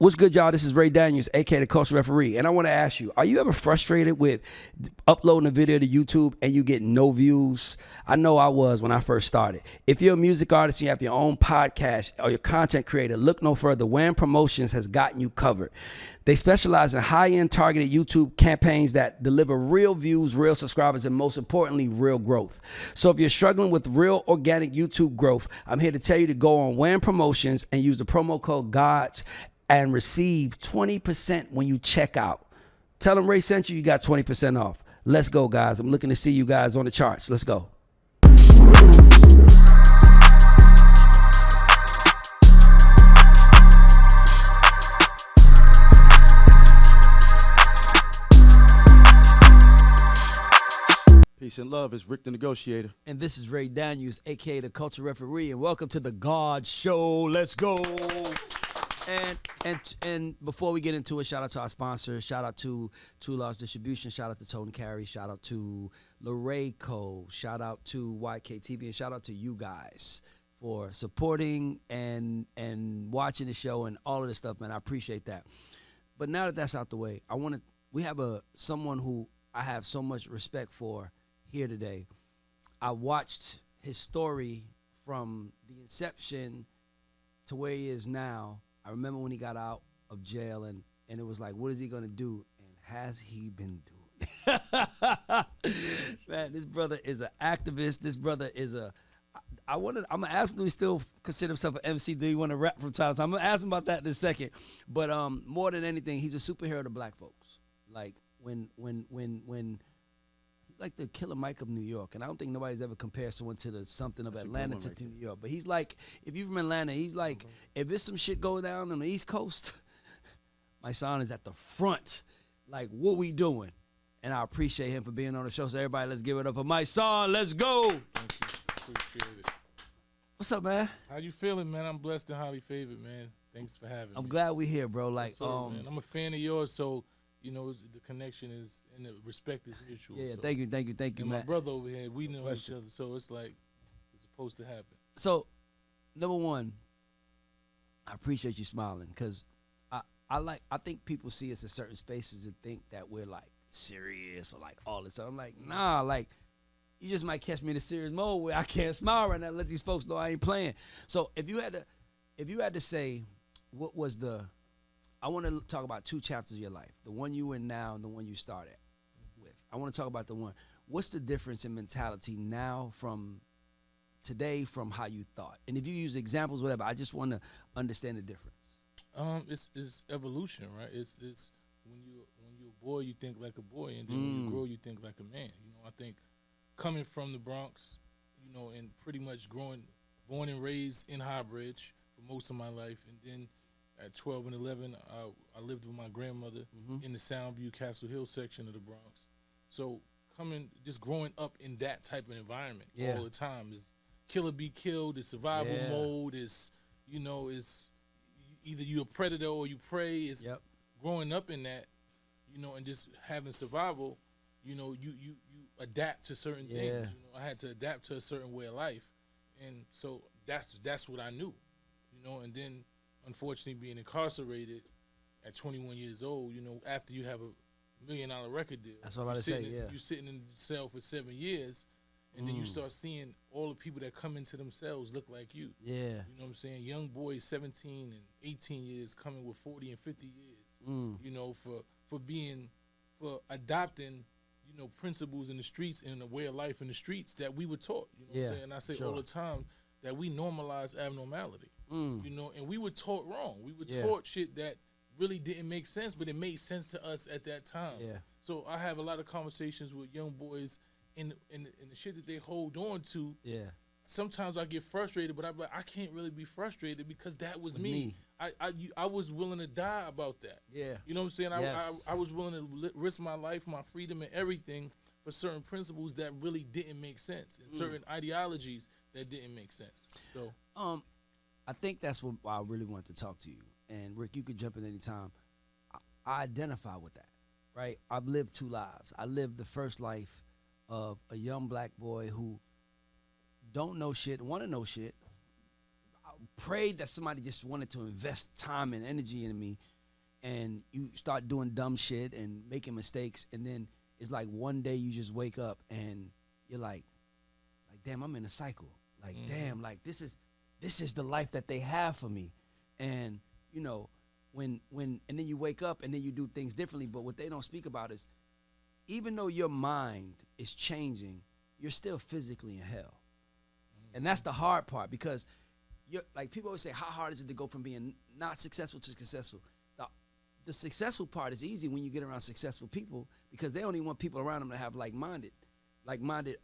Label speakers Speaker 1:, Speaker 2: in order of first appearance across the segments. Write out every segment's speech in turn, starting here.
Speaker 1: What's good, y'all? This is Ray Daniels, aka the Culture Referee, and I want to ask you: are you ever frustrated with uploading a video to YouTube and you get no views? I know I was when I first started. If you're a music artist and you have your own podcast or you're a content creator, look no further. Wham Promotions has gotten you covered. They specialize in high-end targeted YouTube campaigns that deliver real views, real subscribers, and most importantly, real growth. So if you're struggling with real organic YouTube growth, I'm here to tell you to go on Wham Promotions and use the promo code GODS and receive 20% when you check out. Tell them Ray sent you, you got 20% off. Let's go, guys. I'm looking to see you guys on the charts. Let's go.
Speaker 2: Peace and love. It's Rick the Negotiator.
Speaker 1: And this is Ray Daniels, a.k.a. the Culture Referee, and welcome to the God Show. Let's go. And before we get into it, shout out to our sponsors. Shout out to Two Laws Distribution. Shout out to Tone Carey. Shout out to Lareco. Shout out to YKTV. And shout out to you guys for supporting and watching the show and all of this stuff, man. I appreciate that. But now that that's out the way, we have someone who I have so much respect for here today. I watched his story from the inception to where he is now. I remember when he got out of jail and it was like, what is he going to do? And has he been doing it? Man, this brother is an activist. This brother is I'm going to ask him, do he still consider himself an MC? Do he want to rap from time to time? I'm going to ask him about that in a second. But more than anything, he's a superhero to black folks. Like when he's like the Killer Mike of New York, and I don't think nobody's ever compared someone to the something of Atlanta to New York. But he's like, if you're from Atlanta, he's like, if there's some shit going down on the East Coast, Mysonne is at the front. Like, what we doing? And I appreciate him for being on the show. So everybody, let's give it up for Mysonne. Let's go.
Speaker 3: Thank you. Appreciate it.
Speaker 1: What's up, man?
Speaker 3: How you feeling, man? I'm blessed and highly favored, man. Thanks for having me.
Speaker 1: I'm glad we're here, bro. Like,
Speaker 3: yes, sir, man. I'm a fan of yours, so you know the connection is and the respect is mutual.
Speaker 1: Yeah,
Speaker 3: so.
Speaker 1: thank you,
Speaker 3: And
Speaker 1: man.
Speaker 3: my brother over here, we know each other, so it's like it's supposed to happen.
Speaker 1: So, number one, I appreciate you smiling because I think people see us in certain spaces and think that we're like serious or like all this stuff. I'm like, nah, like you just might catch me in a serious mode where I can't smile right now and let these folks know I ain't playing. So if you had to say what was I want to talk about two chapters of your life, the one you in now and the one you started with. I want to talk about the one. What's the difference in mentality now from today from how you thought? And if you use examples, whatever, I just want to understand the difference.
Speaker 3: It's evolution, right? It's when you're a boy, you think like a boy, and then when you grow, you think like a man. You know, I think coming from the Bronx, you know, and pretty much born and raised in Highbridge for most of my life, and then at 12 and 11, I lived with my grandmother in the Soundview, Castle Hill section of the Bronx. So just growing up in that type of environment all the time is kill or be killed, it's survival mode, it's, you know, it's either you're a predator or you prey. It's growing up in that, you know, and just having survival, you know, you adapt to certain things. You know, I had to adapt to a certain way of life. And so that's what I knew, you know, and then unfortunately being incarcerated at 21 years old, you know, after you have $1 million record deal.
Speaker 1: That's what I was about to say,
Speaker 3: You're sitting in the cell for 7 years, and then you start seeing all the people that come into themselves look like you.
Speaker 1: Yeah.
Speaker 3: You know what I'm saying? Young boys, 17 and 18 years, coming with 40 and 50 years, you know, for adopting, you know, principles in the streets and a way of life in the streets that we were taught. You know what I'm saying? And I say all the time that we normalize abnormality. You know, and we were taught wrong. We were taught shit that really didn't make sense, but it made sense to us at that time. Yeah. So I have a lot of conversations with young boys in the shit that they hold on to. Yeah. Sometimes I get frustrated, but I'm like, I can't really be frustrated because that was me. I was willing to die about that. Yeah. You know what I'm saying? Yes. I was willing to risk my life, my freedom, and everything for certain principles that really didn't make sense, and certain ideologies that didn't make sense. So
Speaker 1: I think that's what I really wanted to talk to you. And Rick, you could jump in any time. I identify with that, right? I've lived two lives. I lived the first life of a young black boy who don't know shit, want to know shit. I prayed that somebody just wanted to invest time and energy in me and you start doing dumb shit and making mistakes, and then it's like one day you just wake up and you're like damn, I'm in a cycle. Like damn, like this is the life that they have for me, and you know when and then you wake up and then you do things differently. But what they don't speak about is even though your mind is changing, you're still physically in hell, and that's the hard part because you're like people always say, how hard is it to go from being not successful to successful? The successful part is easy when you get around successful people because they only want people around them to have like-minded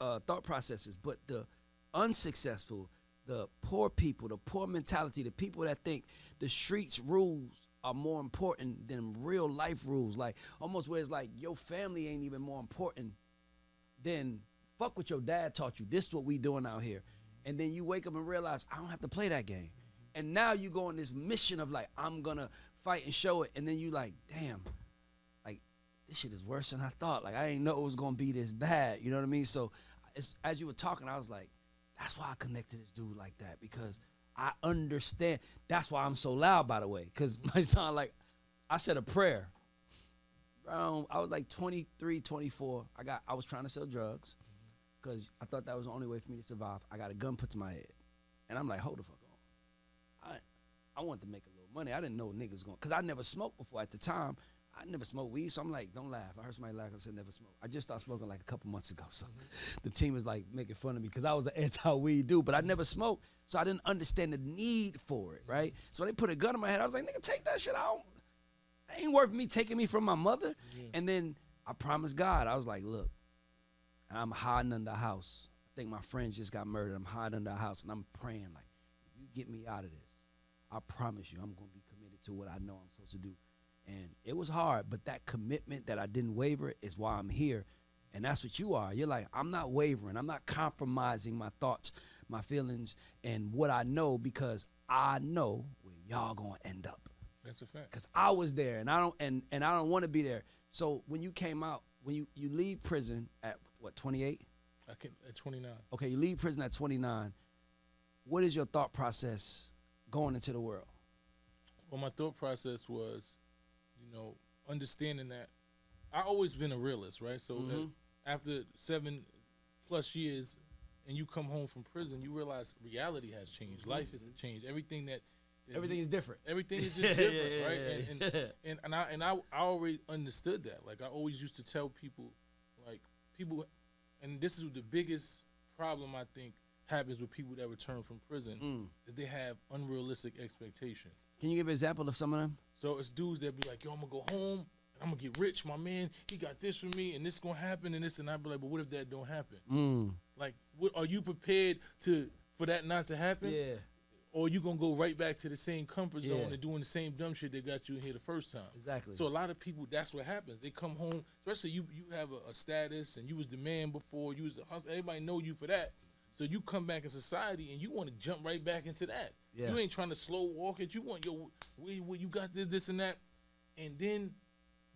Speaker 1: thought processes. But the unsuccessful, the poor people, the poor mentality, the people that think the streets rules are more important than real life rules, like almost where it's like your family ain't even more important than fuck what your dad taught you. This is what we doing out here. And then you wake up and realize I don't have to play that game. And now you go on this mission of like, I'm gonna fight and show it. And then you like, damn, like this shit is worse than I thought. Like I didn't know it was gonna be this bad. You know what I mean? So as you were talking, I was like, that's why I connected this dude like that, because I understand. That's why I'm so loud, by the way, because my son, like, I said a prayer. I was like 23, 24. I was trying to sell drugs because I thought that was the only way for me to survive. I got a gun put to my head. And I'm like, hold the fuck on. I wanted to make a little money. I didn't know niggas going, because I never smoked before at the time. I never smoked weed, so I'm like, don't laugh. I heard somebody laugh. I said never smoke. I just started smoking like a couple months ago, so the team is like making fun of me because I was an anti-weed dude, but I never smoked, so I didn't understand the need for it, right? So when they put a gun in my head, I was like, nigga, take that shit out. It ain't worth me taking me from my mother. And then I promised God, I was like, look, I'm hiding under a house. I think my friends just got murdered. I'm hiding under a house, and I'm praying like, if you get me out of this, I promise you I'm going to be committed to what I know I'm supposed to do. And it was hard, but that commitment that I didn't waver is why I'm here. And that's what you are. You're like, I'm not wavering. I'm not compromising my thoughts, my feelings, and what I know, because I know where y'all going to end up.
Speaker 3: That's a fact.
Speaker 1: Because I was there, and I don't want to be there. So when you came out, when you leave prison at, what, 28?
Speaker 3: At 29.
Speaker 1: Okay, you leave prison at 29. What is your thought process going into the world?
Speaker 3: Well, my thought process was, you know, understanding that I always been a realist, right? So after 7+ years and you come home from prison, you realize reality has changed. Life has changed. Everything is different. Everything is just different, right? And I already understood that. Like I always used to tell people, and this is the biggest problem I think happens with people that return from prison, is they have unrealistic expectations.
Speaker 1: Can you give an example of some of them?
Speaker 3: So it's dudes that be like, yo, I'm gonna go home, and I'm gonna get rich. My man, he got this for me, and this gonna happen, and this, and I be like, but what if that don't happen? Like, what are you prepared for that not to happen?
Speaker 1: Yeah.
Speaker 3: Or are you gonna go right back to the same comfort zone and doing the same dumb shit that got you in here the first time?
Speaker 1: Exactly.
Speaker 3: So a lot of people, that's what happens. They come home, especially you have a status, and you was the man before, you was the hustler. Everybody know you for that. So you come back in society and you want to jump right back into that. Yeah. You ain't trying to slow walk it. You want where you got this and that, and then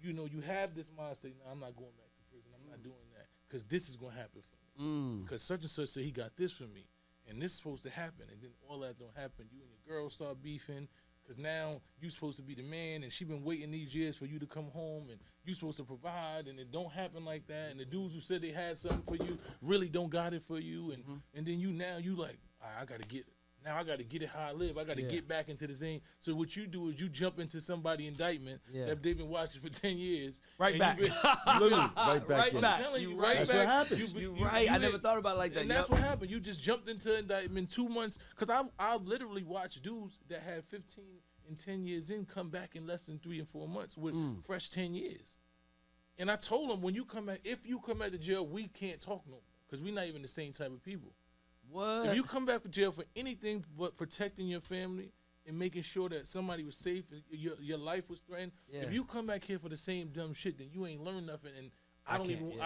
Speaker 3: you know you have this mindset. No, I'm not going back to prison. I'm not doing that because this is gonna happen for me. Because such and such said he got this for me, and this is supposed to happen, and then all that don't happen. You and your girl start beefing because now you supposed to be the man, and she been waiting these years for you to come home, and you supposed to provide, and it don't happen like that. And the dudes who said they had something for you really don't got it for you, and then you like, I gotta get it. Now I gotta get it how I live. I gotta get back into the same. So what you do is you jump into somebody's indictment that they've been watching for 10 years.
Speaker 1: Right back.
Speaker 2: Literally, right back.
Speaker 1: Right back.
Speaker 3: I'm telling you,
Speaker 1: Right
Speaker 3: right
Speaker 2: That's
Speaker 3: back.
Speaker 2: what happens.
Speaker 1: You right. I never thought about it like that.
Speaker 3: And that's what happened. You just jumped into indictment 2 months. Because I literally watched dudes that had 15 and 10 years in come back in less than 3 and 4 months with fresh 10 years. And I told them, when you come back, if you come back to jail, we can't talk no more. Because we're not even the same type of people.
Speaker 1: What?
Speaker 3: If you come back to jail for anything but protecting your family and making sure that somebody was safe, your life was threatened, if you come back here for the same dumb shit, then you ain't learned nothing, and I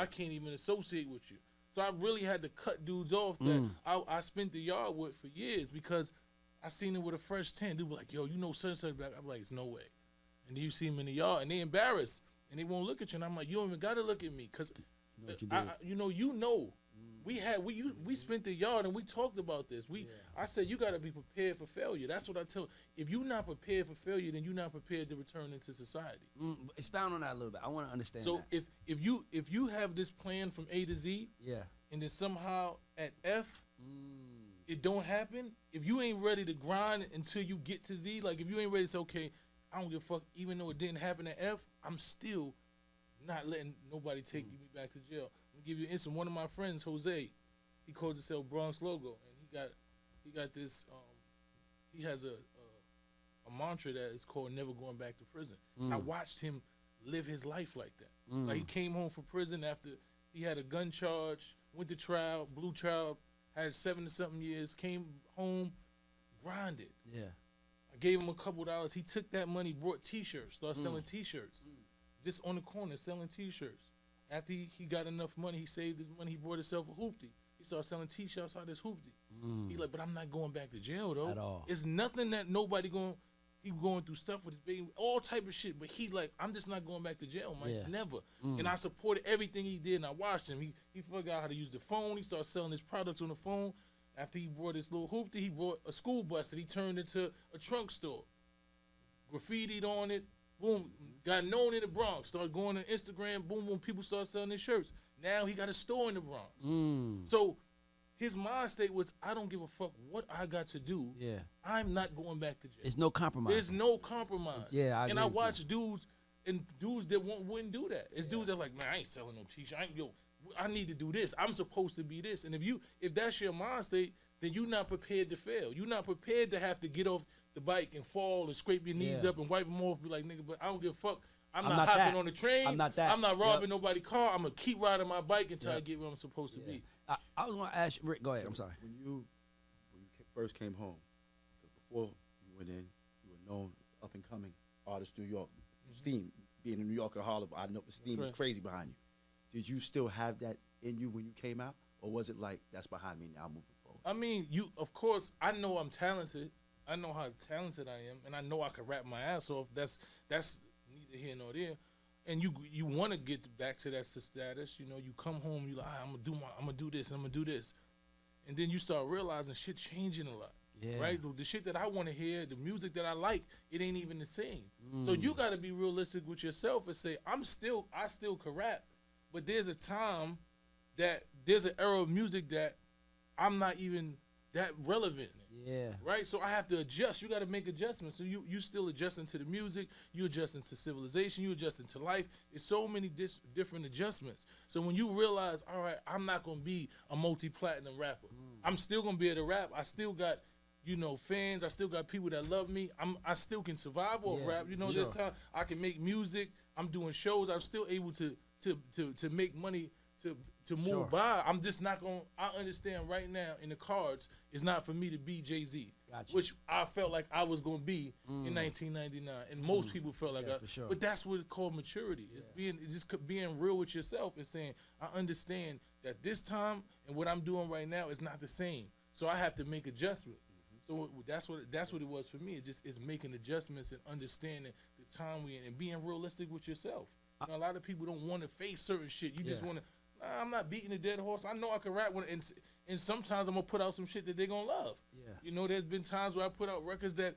Speaker 3: can't even associate with you. So I really had to cut dudes off that I spent the yard with for years, because I seen them with a fresh 10. Dude be like, yo, you know such and such back. I'm like, it's no way. And then you see them in the yard, and they embarrassed, and they won't look at you. And I'm like, you don't even got to look at me, because you know. we spent the yard and we talked about this. I said you got to be prepared for failure. That's what I tell. If you're not prepared for failure, then you're not prepared to return into society.
Speaker 1: Expound on that a little bit. I want to understand.
Speaker 3: So
Speaker 1: that.
Speaker 3: if you have this plan from A to Z, and then somehow at F, it don't happen. If you ain't ready to grind until you get to Z, like if you ain't ready to say, okay, I don't give a fuck, even though it didn't happen at F, I'm still not letting nobody take me back to jail. I'm gonna give you an instant. One of my friends, Jose, he calls himself Bronx Logo, and he got this. He has a mantra that is called "Never Going Back to Prison." I watched him live his life like that. Like he came home from prison after he had a gun charge, went to trial, blue trial, had 7 to something years, came home, grinded.
Speaker 1: Yeah.
Speaker 3: I gave him a couple $. He took that money, brought T-shirts, started selling T-shirts, just on the corner selling T-shirts. After he got enough money, he saved his money. He bought himself a hoopty. He started selling T-shirts out of this hoopty. He like, but I'm not going back to jail though.
Speaker 1: At all.
Speaker 3: It's nothing that nobody going. He going through stuff with his baby, all type of shit. But he like, I'm just not going back to jail, man. It's never. And I supported everything he did, and I watched him. He figured out how to use the phone. He started selling his products on the phone. After he brought his little hoopty, he brought a school bus that he turned into a trunk store. Graffitied on it, boom, got known in the Bronx. Started going on Instagram, boom, boom, people started selling his shirts. Now he got a store in the Bronx. So his mind state was, I don't give a fuck what I got to do.
Speaker 1: Yeah.
Speaker 3: I'm not going back to jail.
Speaker 1: There's no compromise.
Speaker 3: There's no compromise.
Speaker 1: Yeah, I agree
Speaker 3: I
Speaker 1: with
Speaker 3: watch dudes that wouldn't do that. It's dudes that like, man, I ain't selling no t-shirt. I need to do this. I'm supposed to be this. And if that's your mind state, then you're not prepared to fail. You're not prepared to have to get off the bike and fall and scrape your knees up and wipe them off. Be like, nigga, but I don't give a fuck. I'm not hopping on the train.
Speaker 1: I'm not that.
Speaker 3: I'm not robbing nobody's car. I'm gonna keep riding my bike until I get where I'm supposed to be.
Speaker 1: I was gonna ask Rick. Go ahead. I'm sorry.
Speaker 2: When you first came home, before you went in, you were known up and coming artist, New York. Steam, being in New York or Harlem, I know the steam was crazy behind you. Did you still have that in you when you came out, or was it like that's behind me now, moving forward?
Speaker 3: I mean, of course, I know I'm talented. I know how talented I am, and I know I can rap my ass off. That's neither here nor there. And you want to get back to that status. You know, you come home, you like, I'm gonna do this, I'm gonna do this, and then you start realizing shit changing a lot. Yeah. Right? The shit that I want to hear, the music that I like, it ain't even the same. So you got to be realistic with yourself and say, I still can rap, but there's a time that there's an era of music that I'm not even that relevant in.
Speaker 1: Yeah.
Speaker 3: Right? So I have to adjust. You got to make adjustments. So you still adjusting to the music, you adjusting to civilization, you adjusting to life. It's so many different adjustments. So when you realize, all right, I'm not going to be a multi-platinum rapper. I'm still going to be able to rap. I still got fans. I still got people that love me. I still can survive off rap. This time I can make music. I'm doing shows. I'm still able to make money to move by. I'm just not going. I understand right now in the cards, it's not for me to be Jay-Z, which I felt like I was going to be in 1999, and most people felt like that.
Speaker 1: Sure.
Speaker 3: But that's what it's called maturity. It's just being real with yourself and saying, I understand that this time and what I'm doing right now is not the same. So I have to make adjustments. So that's what it was for me. It's making adjustments and understanding the time we in and being realistic with yourself. A lot of people don't want to face certain shit. You just want to. Nah, I'm not beating a dead horse. I know I can rap, and sometimes I'm gonna put out some shit that they're gonna love. Yeah. There's been times where I put out records that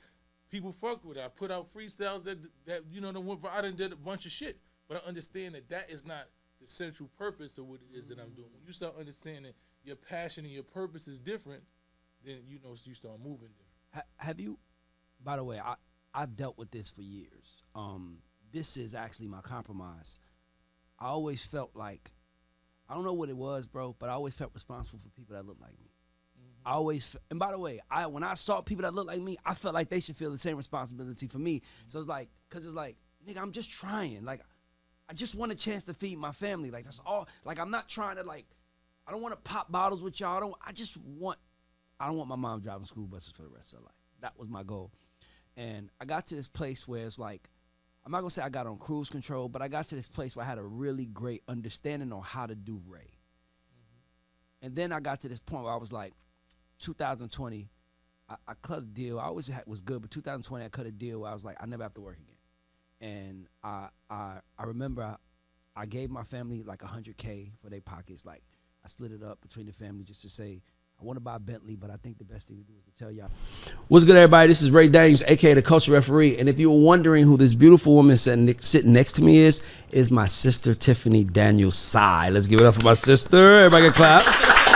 Speaker 3: people fuck with. I put out freestyles that that went for. I done did a bunch of shit, but I understand that is not the central purpose of what it is that I'm doing. When you start understanding your passion and your purpose is different, then you start moving different.
Speaker 1: Have you, by the way, I've dealt with this for years. This is actually my compromise. I always felt like, I don't know what it was, bro, but I always felt responsible for people that look like me. I always, and by the way, when I saw people that look like me, I felt like they should feel the same responsibility for me. So it's like, nigga, I'm just trying. Like, I just want a chance to feed my family. Like, that's all. Like, I'm not trying to, I don't want to pop bottles with y'all. I don't want my mom driving school buses for the rest of her life. That was my goal. And I got to this place where it's like, I'm not going to say I got on cruise control, but I got to this place where I had a really great understanding on how to do Ray. And then I got to this point where I was like, 2020, I cut a deal. I always was good, but 2020, I cut a deal where I was like, I never have to work again. And I remember I gave my family like $100K for their pockets. Like, I split it up between the family just to say I want to buy a Bentley, but I think the best thing to do is to tell y'all. What's good, everybody? This is Ray Daniels, aka the Culture Referee. And if you were wondering who this beautiful woman sitting next to me is my sister Tiffany Daniels Sai. Let's give it up for my sister. Everybody can clap.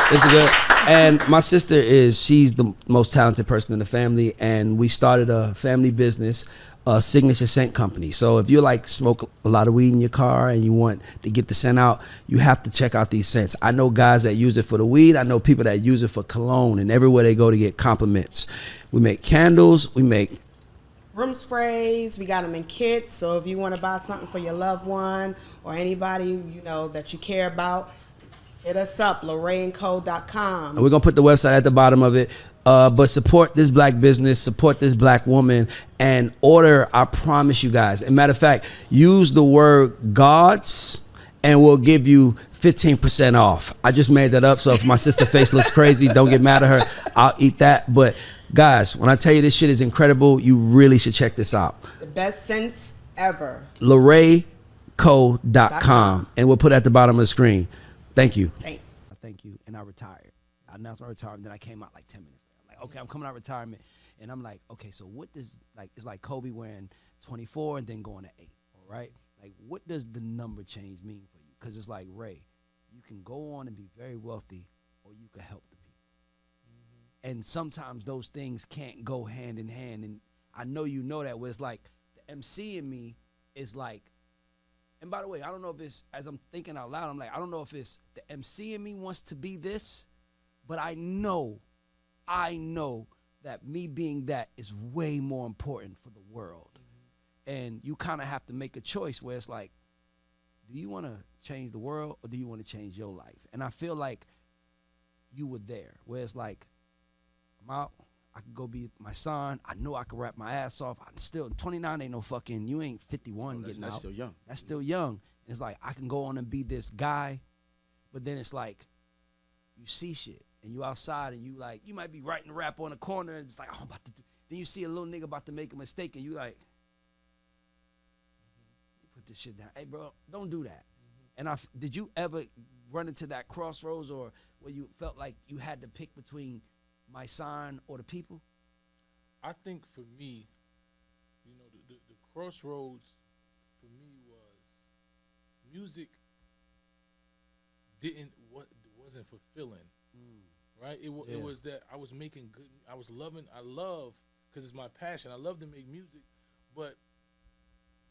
Speaker 1: This is good. And my sister she's the most talented person in the family, and we started a family business, a signature scent company. So if you like smoke a lot of weed in your car and you want to get the scent out, you have to check out these scents. I know guys that use it for the weed. I know people that use it for cologne and everywhere they go to get compliments. We make candles. We make
Speaker 4: room sprays. We got them in kits. So if you want to buy something for your loved one or anybody you know that you care about, hit us up, LorraineCo.com.
Speaker 1: We're going to put the website at the bottom of it. But support this black business, support this black woman, and order, I promise you guys. As a matter of fact, use the word gods, and we'll give you 15% off. I just made that up, so if my sister's face looks crazy, don't get mad at her. I'll eat that. But guys, when I tell you this shit is incredible, you really should check this out.
Speaker 4: The best scents ever.
Speaker 1: LorraineCo.com. And we'll put it at the bottom of the screen. Thank you.
Speaker 4: Thanks.
Speaker 1: Thank you. And I retired. I announced my retirement, then I came out like 10 minutes later. I'm like, okay, I'm coming out of retirement. And I'm like, okay, so what does, like, it's like Kobe wearing 24 and then going to 8, all right? Like, what does the number change mean for you? Because it's like, Ray, you can go on and be very wealthy, or you can help the people. Mm-hmm. And sometimes those things can't go hand in hand. And I know you know that, where it's like the MC in me is like, and by the way, I don't know if it's, as I'm thinking out loud, I'm like, I don't know if it's the MC in me wants to be this, but I know that me being that is way more important for the world. Mm-hmm. And you kind of have to make a choice where it's like, do you want to change the world or do you want to change your life? And I feel like you were there, where it's like, I'm out, I could go be my son. I know I could rap my ass off. I'm still 29. Ain't no fucking. You ain't 51 getting out.
Speaker 2: That's still young.
Speaker 1: That's still young. It's like I can go on and be this guy, but then it's like you see shit and you outside and you like you might be writing a rap on the corner and it's like, oh, I'm about to do. Then you see a little nigga about to make a mistake and you like, put this shit down. Hey, bro, don't do that. Mm-hmm. And did you ever run into that crossroads or where you felt like you had to pick between Mysonne or the people?
Speaker 3: I think for me, you know, the crossroads for me was music wasn't fulfilling, right? It was that I was making good. I love because it's my passion. I love to make music, but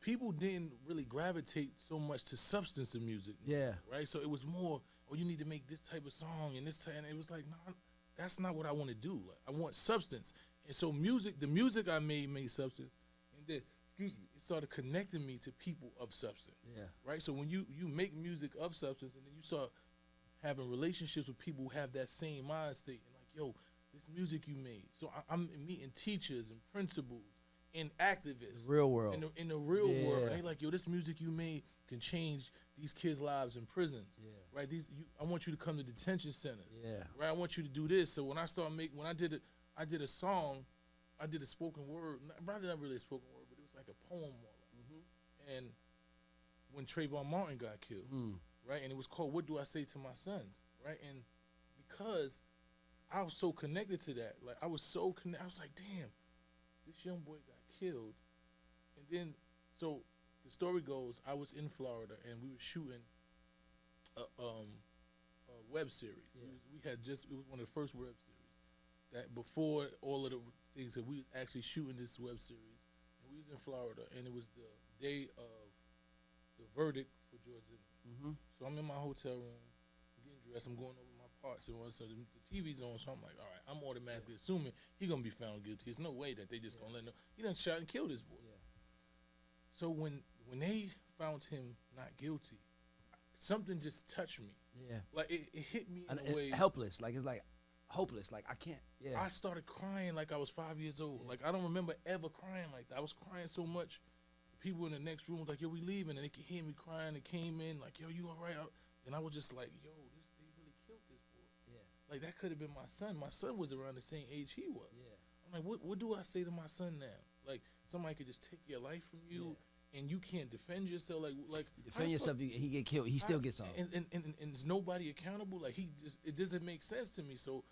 Speaker 3: people didn't really gravitate so much to substance of music.
Speaker 1: Yeah.
Speaker 3: Right. So it was more, oh, you need to make this type of song and this type, and it was like, nah. That's not what I want to do. Like, I want substance. And so the music I made substance. And then, it started connecting me to people of substance. Yeah. Right? So when you make music of substance and then you start having relationships with people who have that same mind state and like, yo, this music you made. So I'm meeting teachers and principals and activists.
Speaker 1: The real world.
Speaker 3: In the real world. And they like, yo, this music you made can change these kids' lives in prisons. Yeah. Right? I want you to come to detention centers. Yeah. Right? I want you to do this. So when I did a song, I did a spoken word, rather not really a spoken word, but it was like a poem more like. Mm-hmm. And when Trayvon Martin got killed, right? And it was called What Do I Say to My Sons? Right? And because I was so connected to that, like I was like, damn, this young boy got killed. And then so the story goes, I was in Florida and we were shooting a web series. Yeah. It was one of the first web series that before all of the things that we was actually shooting this web series. And we was in Florida and it was the day of the verdict for George Zimmerman. Mm-hmm. So I'm in my hotel room, I'm getting dressed, I'm going over my parts and so the TV's on, so I'm like, all right, I'm automatically assuming he's gonna be found guilty. There's no way that they just gonna let him know. He done shot and killed this boy. Yeah. So when they found him not guilty, something just touched me. Yeah. Like it hit me in a way.
Speaker 1: Helpless. Like it's like hopeless. Like I can't. Yeah.
Speaker 3: I started crying like I was 5 years old. Yeah. Like I don't remember ever crying like that. I was crying so much. People in the next room was like, yo, we leaving. And they could hear me crying. They came in like, yo, you all right? And I was just like, yo, they really killed this boy. Yeah. Like that could have been my son. My son was around the same age he was. Yeah. I'm like, what do I say to my son now? Like somebody could just take your life from you. Yeah. and you can't defend yourself. Like
Speaker 1: Defend yourself, he get killed. He still gets off.
Speaker 3: And is nobody accountable? Like it doesn't make sense to me. So,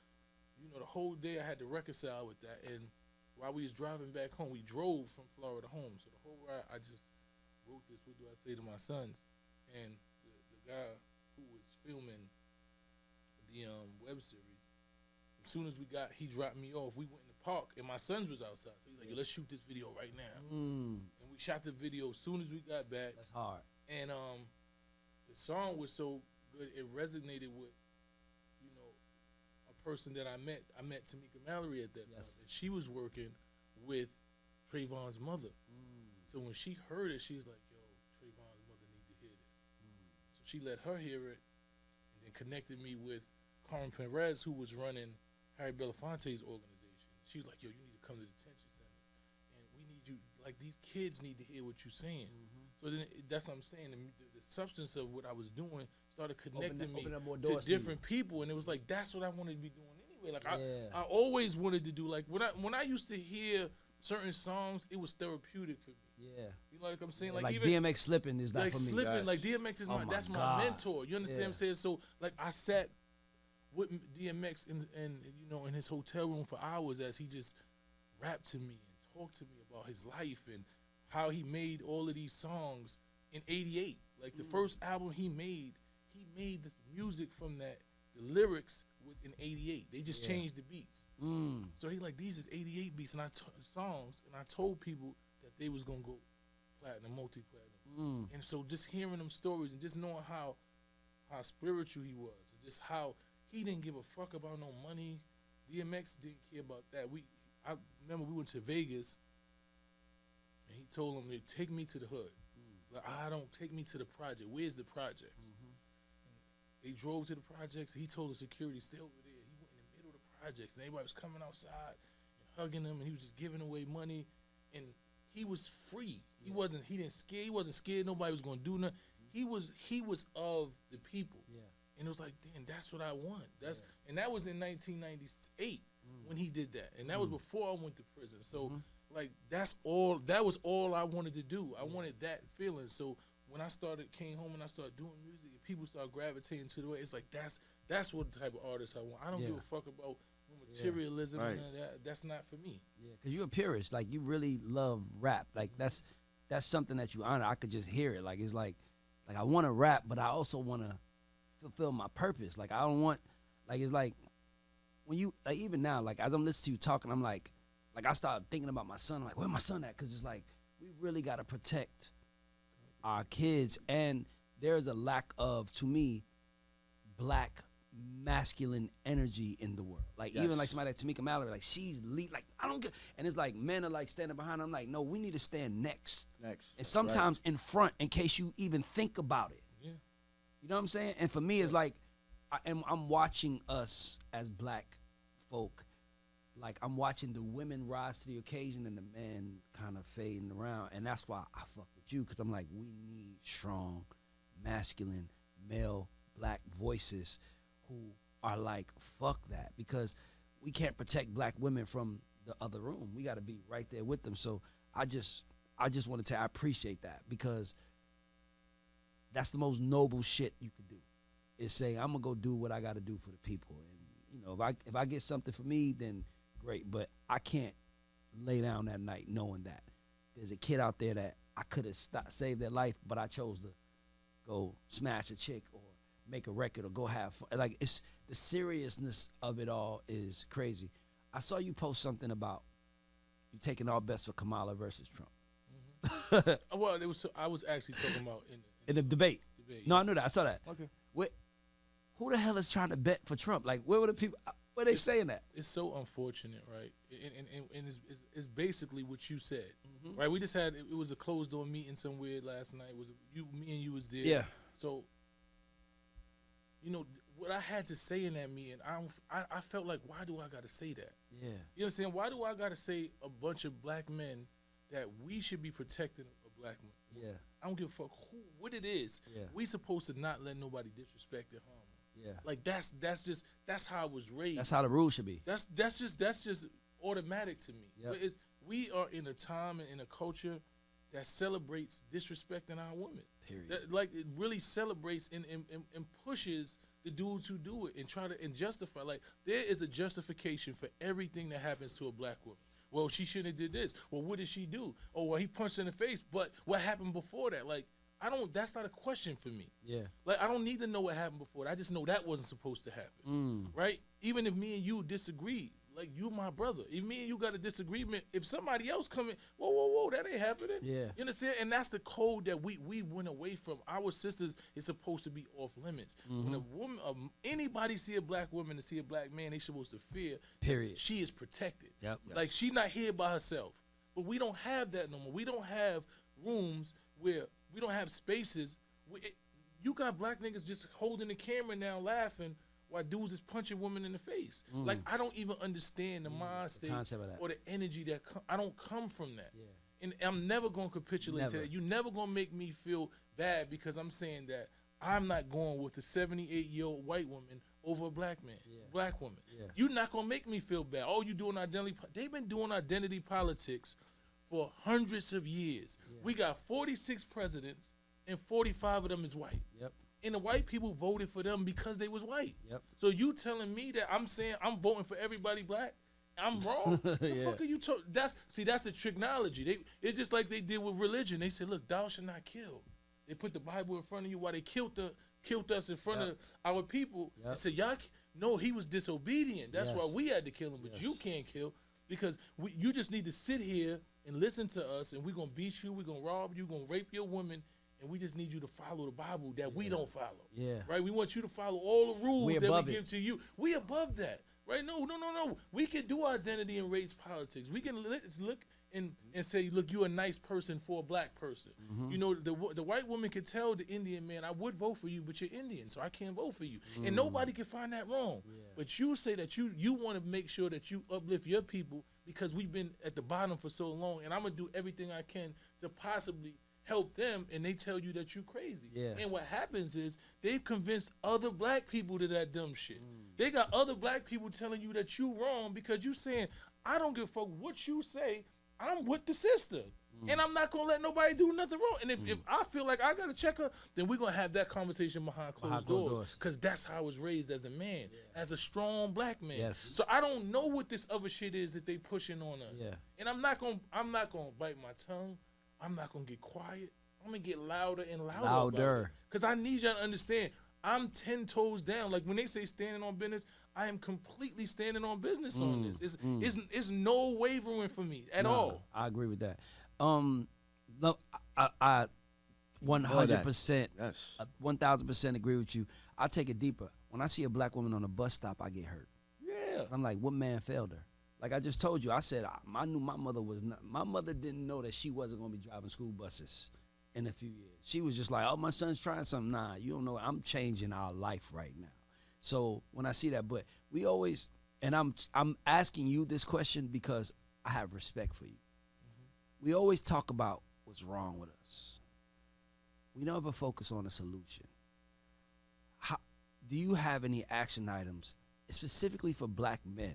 Speaker 3: the whole day I had to reconcile with that. And while we was driving back home, we drove from Florida home. So the whole ride, I just wrote this. What do I say to my sons? And the guy who was filming the web series, as soon as he dropped me off. We went in the park, and my sons was outside. So he's like, let's shoot this video right now. And we shot the video as soon as we got back.
Speaker 1: That's hard.
Speaker 3: And the song was so good, it resonated with, a person that I met. I met Tamika Mallory at that time. And she was working with Trayvon's mother. So when she heard it, she was like, yo, Trayvon's mother need to hear this. So she let her hear it, and then connected me with Carmen Perez, who was running Harry Belafonte's organization. She was like, yo, you need to come to the detention centers, and we need you, like, these kids need to hear what you're saying. So then that's what I'm saying. The substance of what I was doing started connecting me to different people, and it was like, that's what I wanted to be doing anyway. Like, I always wanted to do, like, when I used to hear certain songs, it was therapeutic for me.
Speaker 1: Yeah.
Speaker 3: You know what I'm saying?
Speaker 1: Like
Speaker 3: even
Speaker 1: DMX slipping is not
Speaker 3: like
Speaker 1: for me.
Speaker 3: Slipping, like DMX is that's my mentor. You understand what I'm saying? So like I sat with DMX in his hotel room for hours as he just rapped to me and talked to me about his life and how he made all of these songs in '88. Like the first album he made the music from that. The lyrics was in '88. They just changed the beats. So he like, these is '88 beats and songs, and I told people that they was gonna go platinum, multi-platinum. And so just hearing them stories and just knowing how spiritual he was, and just how he didn't give a fuck about no money. DMX didn't care about that. I remember we went to Vegas, and he told him, take me to the hood. Like, take me to the project. Where's the projects? They drove to the projects. He told the security, stay over there. He went in the middle of the projects, and everybody was coming outside and hugging him, and he was just giving away money, and he was free. He wasn't scared. Nobody was gonna do nothing. He was of the people. Yeah. And it was like, damn, that's what I want. And that was in 1998 when he did that, and that was before I went to prison. So like that was all I wanted to do. I wanted that feeling. So when I came home and I started doing music, and people started gravitating to the way, it's like that's what type of artist I want. I don't give a fuck about materialism and that. That's not for me. Yeah,
Speaker 1: because you're a purist. Like, you really love rap. Like, that's something that you honor. I could just hear it. Like, it's like I want to rap, but I also want to fulfill my purpose. Like, I don't want, like, it's like when you, like, even now, like, as I'm listening to you talking, I'm like I started thinking about my son. I'm like, where my son at? Because it's like, we really got to protect our kids. And there's a lack of, to me, black masculine energy in the world. Like, even like somebody like Tamika Mallory, like, she's lead, like, I don't get, and it's like men are like standing behind her. I'm like, no, we need to stand next. And sometimes in front, in case you even think about it. Yeah. You know what I'm saying? And for me, it's like, I'm watching us as black folk, like, I'm watching the women rise to the occasion and the men kind of fading around. And that's why I fuck with you, because I'm like, we need strong, masculine, male, black voices who are like, fuck that, because we can't protect black women from the other room. We got to be right there with them. So I just want to tell you, I appreciate that, because that's the most noble shit you could do, is say, I'm going to go do what I got to do for the people. And, if I get something for me, then great. But I can't lay down that night knowing that there's a kid out there that I could have saved their life, but I chose to go smash a chick or make a record or go have fun. Like, it's the seriousness of it all is crazy. I saw you post something about you taking all bets for Kamala versus Trump.
Speaker 3: Well, I was actually talking about
Speaker 1: in the debate. No, I knew that. I saw that.
Speaker 3: Okay.
Speaker 1: Who the hell is trying to bet for Trump? Like, where were the people? Where they saying that?
Speaker 3: It's so unfortunate, right? And it's basically what you said, right? We just had, it was a closed door meeting somewhere last night. Me and you was there.
Speaker 1: Yeah.
Speaker 3: So, what I had to say in that meeting, I felt like, why do I got to say that?
Speaker 1: Yeah.
Speaker 3: You understand? Why do I got to say a bunch of black men that we should be protecting a black man?
Speaker 1: Yeah.
Speaker 3: I don't give a fuck what it is. Yeah. We supposed to not let nobody disrespect and harm.
Speaker 1: Yeah.
Speaker 3: Like, that's how I was raised.
Speaker 1: That's how the rules should be.
Speaker 3: That's just automatic to me. Yep. We are in a time and in a culture that celebrates disrespecting our women.
Speaker 1: Period.
Speaker 3: That, like, it really celebrates and pushes the dudes who do it and try to justify. Like, there is a justification for everything that happens to a black woman. Well, she shouldn't have did this. Well, what did she do? Oh, well, he punched her in the face. But what happened before that? Like, that's not a question for me.
Speaker 1: Yeah.
Speaker 3: Like, I don't need to know what happened before that. I just know that wasn't supposed to happen. Right? Even if me and you disagree, like, you my brother. If me and you got a disagreement, if somebody else come in, whoa, that ain't happening.
Speaker 1: Yeah.
Speaker 3: You understand? And that's the code that we went away from. Our sisters is supposed to be off limits. When a woman, anybody see a black woman and see a black man, they supposed to fear.
Speaker 1: Period.
Speaker 3: She is protected.
Speaker 1: Yep.
Speaker 3: Like, she not here by herself. But we don't have that no more. We don't have rooms where we don't have spaces. You got black niggas just holding the camera now laughing while dudes is punching women in the face. Like, I don't even understand the mind state or the energy that I don't come from that.
Speaker 1: Yeah.
Speaker 3: And I'm never going to capitulate to that. You never going to make me feel bad because I'm saying that I'm not going with a 78-year-old white woman over a black man, black woman.
Speaker 1: Yeah.
Speaker 3: You're not going to make me feel bad. Oh, you doing identity. They've been doing identity politics for hundreds of years.
Speaker 1: Yeah.
Speaker 3: We got 46 presidents and 45 of them is white.
Speaker 1: Yep.
Speaker 3: And the white people voted for them because they was white.
Speaker 1: Yep.
Speaker 3: So you telling me that I'm saying I'm voting for everybody black? I'm wrong. The fuck are you talking? That's the tricknology. It's just like they did with religion. They said, look, thou shalt not kill. They put the Bible in front of you while they killed us in front of our people. They said, y'all, no, he was disobedient. That's why we had to kill him. But you can't kill because you just need to sit here and listen to us, and we're going to beat you, we're going to rob you, we're going to rape your woman, and we just need you to follow the Bible that we don't follow. Yeah. Right? We want you to follow all the rules that we give to you. We above that. Right? No. We can do identity and race politics. We can look and say, look, you're a nice person for a black person. You know, the white woman could tell the Indian man, I would vote for you, but you're Indian, so I can't vote for you. And nobody can find that wrong. Yeah. But you say that you want to make sure that you uplift your people because we've been at the bottom for so long, and I'm going to do everything I can to possibly help them, and they tell you that you crazy. Yeah. And what happens is they've convinced other black people to that dumb shit. They got other black people telling you that you wrong because you saying, I don't give a fuck what you say, I'm with the sister. And I'm not going to let nobody do nothing wrong. And if I feel like I got to check her, then we're going to have that conversation behind closed doors. Because that's how I was raised as a man, as a strong black man. Yes. So I don't know what this other shit is that they pushing on us. Yeah. And I'm not going to bite my tongue. I'm not going to get quiet. I'm going to get louder and louder. Because I need y'all to understand, I'm 10 toes down. Like when they say standing on business, I am completely standing on business on this. It's no wavering for me at all.
Speaker 1: I agree with that. No, I 100%, 1000% agree with you. I'll take it deeper. When I see a black woman on a bus stop, I get hurt. Yeah. I'm like, what man failed her? Like I just told you, I said I knew my mother was not. My mother didn't know that she wasn't going to be driving school buses in a few years. She was just like, oh, my son's trying something. Nah, you don't know. I'm changing our life right now. So when I see that, but we always, and I'm asking you this question because I have respect for you. We always talk about what's wrong with us. We never focus on a solution. Do you have any action items specifically for black men,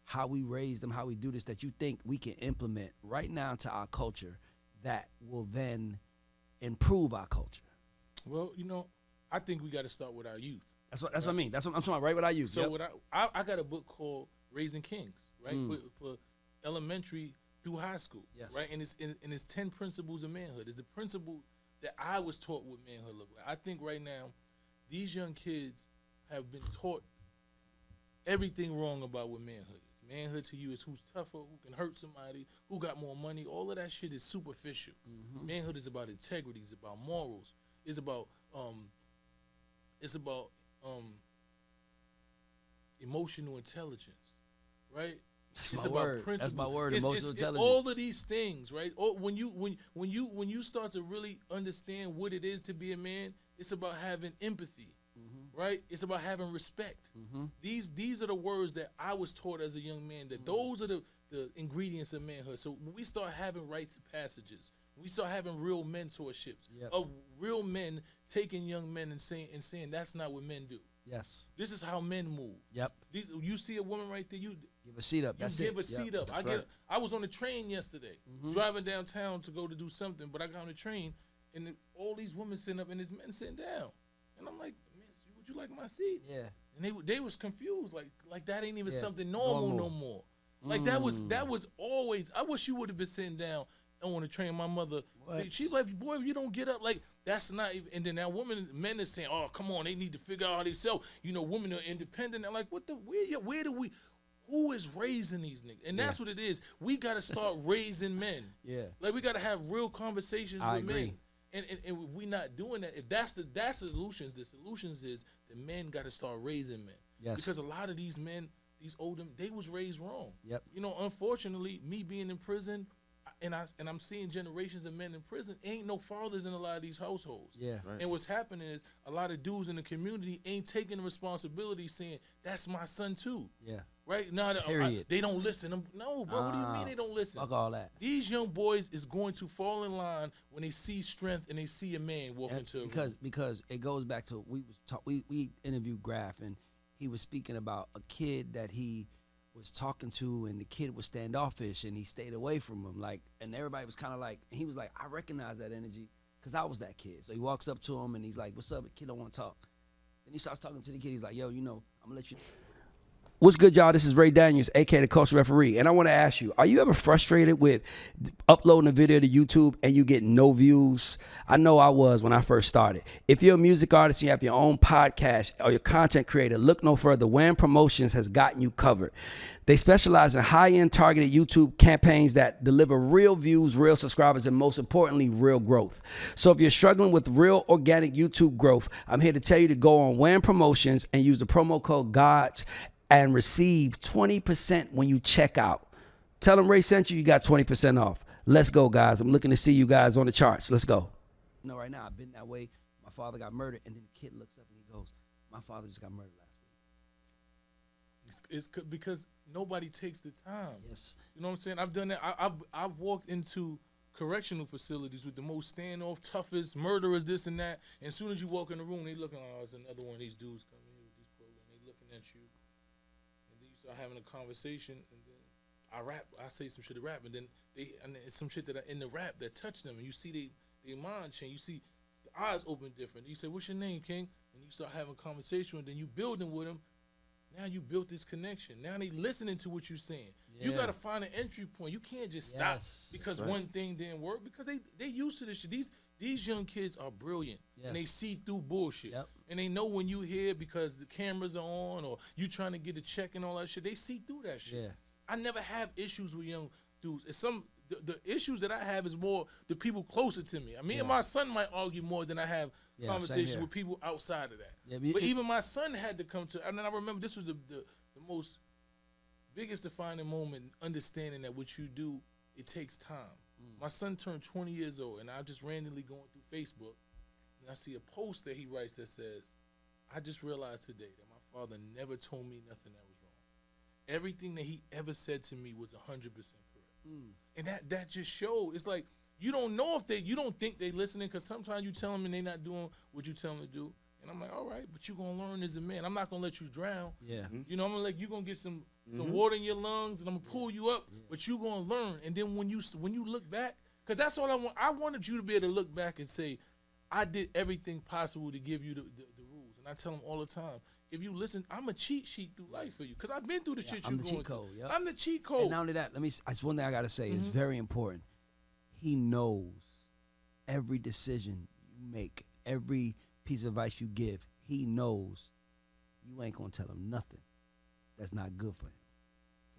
Speaker 1: how we raise them, how we do this, that you think we can implement right now into our culture that will then improve our culture?
Speaker 3: Well, you know, I think we got to start with our youth.
Speaker 1: That's what I mean. That's what I'm talking about, right with our youth.
Speaker 3: So what I got a book called Raising Kings, right, for elementary through high school, right? And it's 10 principles of manhood. It's the principle that I was taught what manhood looked like. I think right now, these young kids have been taught everything wrong about what manhood is. Manhood to you is who's tougher, who can hurt somebody, who got more money. All of that shit is superficial. Manhood is about integrity. It's about morals. It's about emotional intelligence, right?
Speaker 1: It's about principle. That's my word. Emotional intelligence.
Speaker 3: All of these things, right? When you start to really understand what it is to be a man, it's about having empathy, right? It's about having respect. These are the words that I was taught as a young man. That those are the ingredients of manhood. So when we start having rites of passages, we start having real mentorships of real men taking young men and saying that's not what men do.
Speaker 1: Yes.
Speaker 3: This is how men move.
Speaker 1: Yep.
Speaker 3: You see a woman right there, you
Speaker 1: Give a seat up. That's
Speaker 3: give
Speaker 1: it.
Speaker 3: a seat up. I was on the train yesterday, driving downtown to go to do something, but I got on the train, and all these women sitting up and these men sitting down, and I'm like, man, would you like my seat?
Speaker 1: Yeah.
Speaker 3: And they was confused, like that ain't even something normal no more. Like that was always. I wish you would have been sitting down on the train. My mother, she like, boy, if you don't get up, like that's not even. And then that men is saying, oh, come on, they need to figure out how they self. Women are independent. I'm like, what the where do we? Who is raising these niggas? And that's what it is. We got to start raising men. Yeah. Like we got to have real conversations with men. And if we not doing that, if that's the solutions, the solutions is the men got to start raising men. Yes. Because a lot of these men, these older, they was raised wrong. Yep. Unfortunately, me being in prison, and I'm seeing generations of men in prison, ain't no fathers in a lot of these households. Yeah. Right. And what's happening is a lot of dudes in the community ain't taking the responsibility, saying that's my son too. Yeah. Right now, they don't listen. No, bro. What do you mean they don't listen?
Speaker 1: Fuck all that.
Speaker 3: These young boys is going to fall in line when they see strength and they see a man walk into a room.
Speaker 1: Because it goes back to we interviewed Graf, and he was speaking about a kid that he was talking to, and the kid was standoffish, and he stayed away from him. And everybody was kind of like, and he was like, I recognize that energy because I was that kid. So he walks up to him and he's like, what's up? The kid don't want to talk. Then he starts talking to the kid. He's like, yo, I'm gonna let you. What's good, y'all? This is Ray Daniels, a.k.a. the Culture Referee. And I want to ask you, are you ever frustrated with uploading a video to YouTube and you get no views? I know I was when I first started. If you're a music artist and you have your own podcast or your content creator, look no further. Wham Promotions has gotten you covered. They specialize in high-end targeted YouTube campaigns that deliver real views, real subscribers, and most importantly, real growth. So if you're struggling with real organic YouTube growth, I'm here to tell you to go on Wham Promotions and use the promo code GODS and receive 20% when you check out. Tell them Ray sent you, you got 20% off. Let's go, guys. I'm looking to see you guys on the charts. Let's go. Right now, I've been that way. My father got murdered, and then the kid looks up and he goes, my father just got murdered last week.
Speaker 3: It's because nobody takes the time.
Speaker 1: Yes.
Speaker 3: You know what I'm saying? I've done that. I've walked into correctional facilities with the most standoff, toughest, murderers, this and that. And as soon as you walk in the room, they looking, oh, it's another one of these dudes coming here with this program. They looking at you. Start having a conversation, and then I say some shit to rap, and then it's some shit that in the rap that touch them, and you see they mind change, you see the eyes open different. You say, what's your name, King? And you start having a conversation, and then you building with them. Now you built this connection. Now they listening to what you're saying. Yeah. You got to find an entry point. You can't just stop because one thing didn't work, because they used to this shit. These young kids are brilliant, and they see through bullshit. Yep. And they know when you here because the cameras are on or you trying to get a check and all that shit. They see through that shit. Yeah. I never have issues with young dudes. It's the issues that I have is more the people closer to me. Me and my son might argue more than I have conversations with people outside of that. Yeah, but even my son had to come to, and then I remember this was the most biggest defining moment, understanding that what you do, it takes time. My son turned 20 years old, and I just randomly going through Facebook, and I see a post that he writes that says, I just realized today that my father never told me nothing that was wrong. Everything that he ever said to me was 100% correct. And that just showed. It's like, you don't know if you don't think they listening, because sometimes you tell them and they not doing what you tell them to do. And I'm like, all right, but you're going to learn as a man. I'm not going to let you drown. Yeah. I'm going to like, you're going to get some water in your lungs, and I'm going to pull you up, but you're going to learn. And then when you look back, because that's all I want. I wanted you to be able to look back and say, I did everything possible to give you the rules. And I tell them all the time, if you listen, I'm a cheat sheet through life for you, because I've been through the shit you're going through. Yep. I'm the cheat code.
Speaker 1: And not only that, that's one thing I got to say. It's very important. He knows every decision you make, every piece of advice you give. He knows you ain't going to tell him nothing that's not good for him.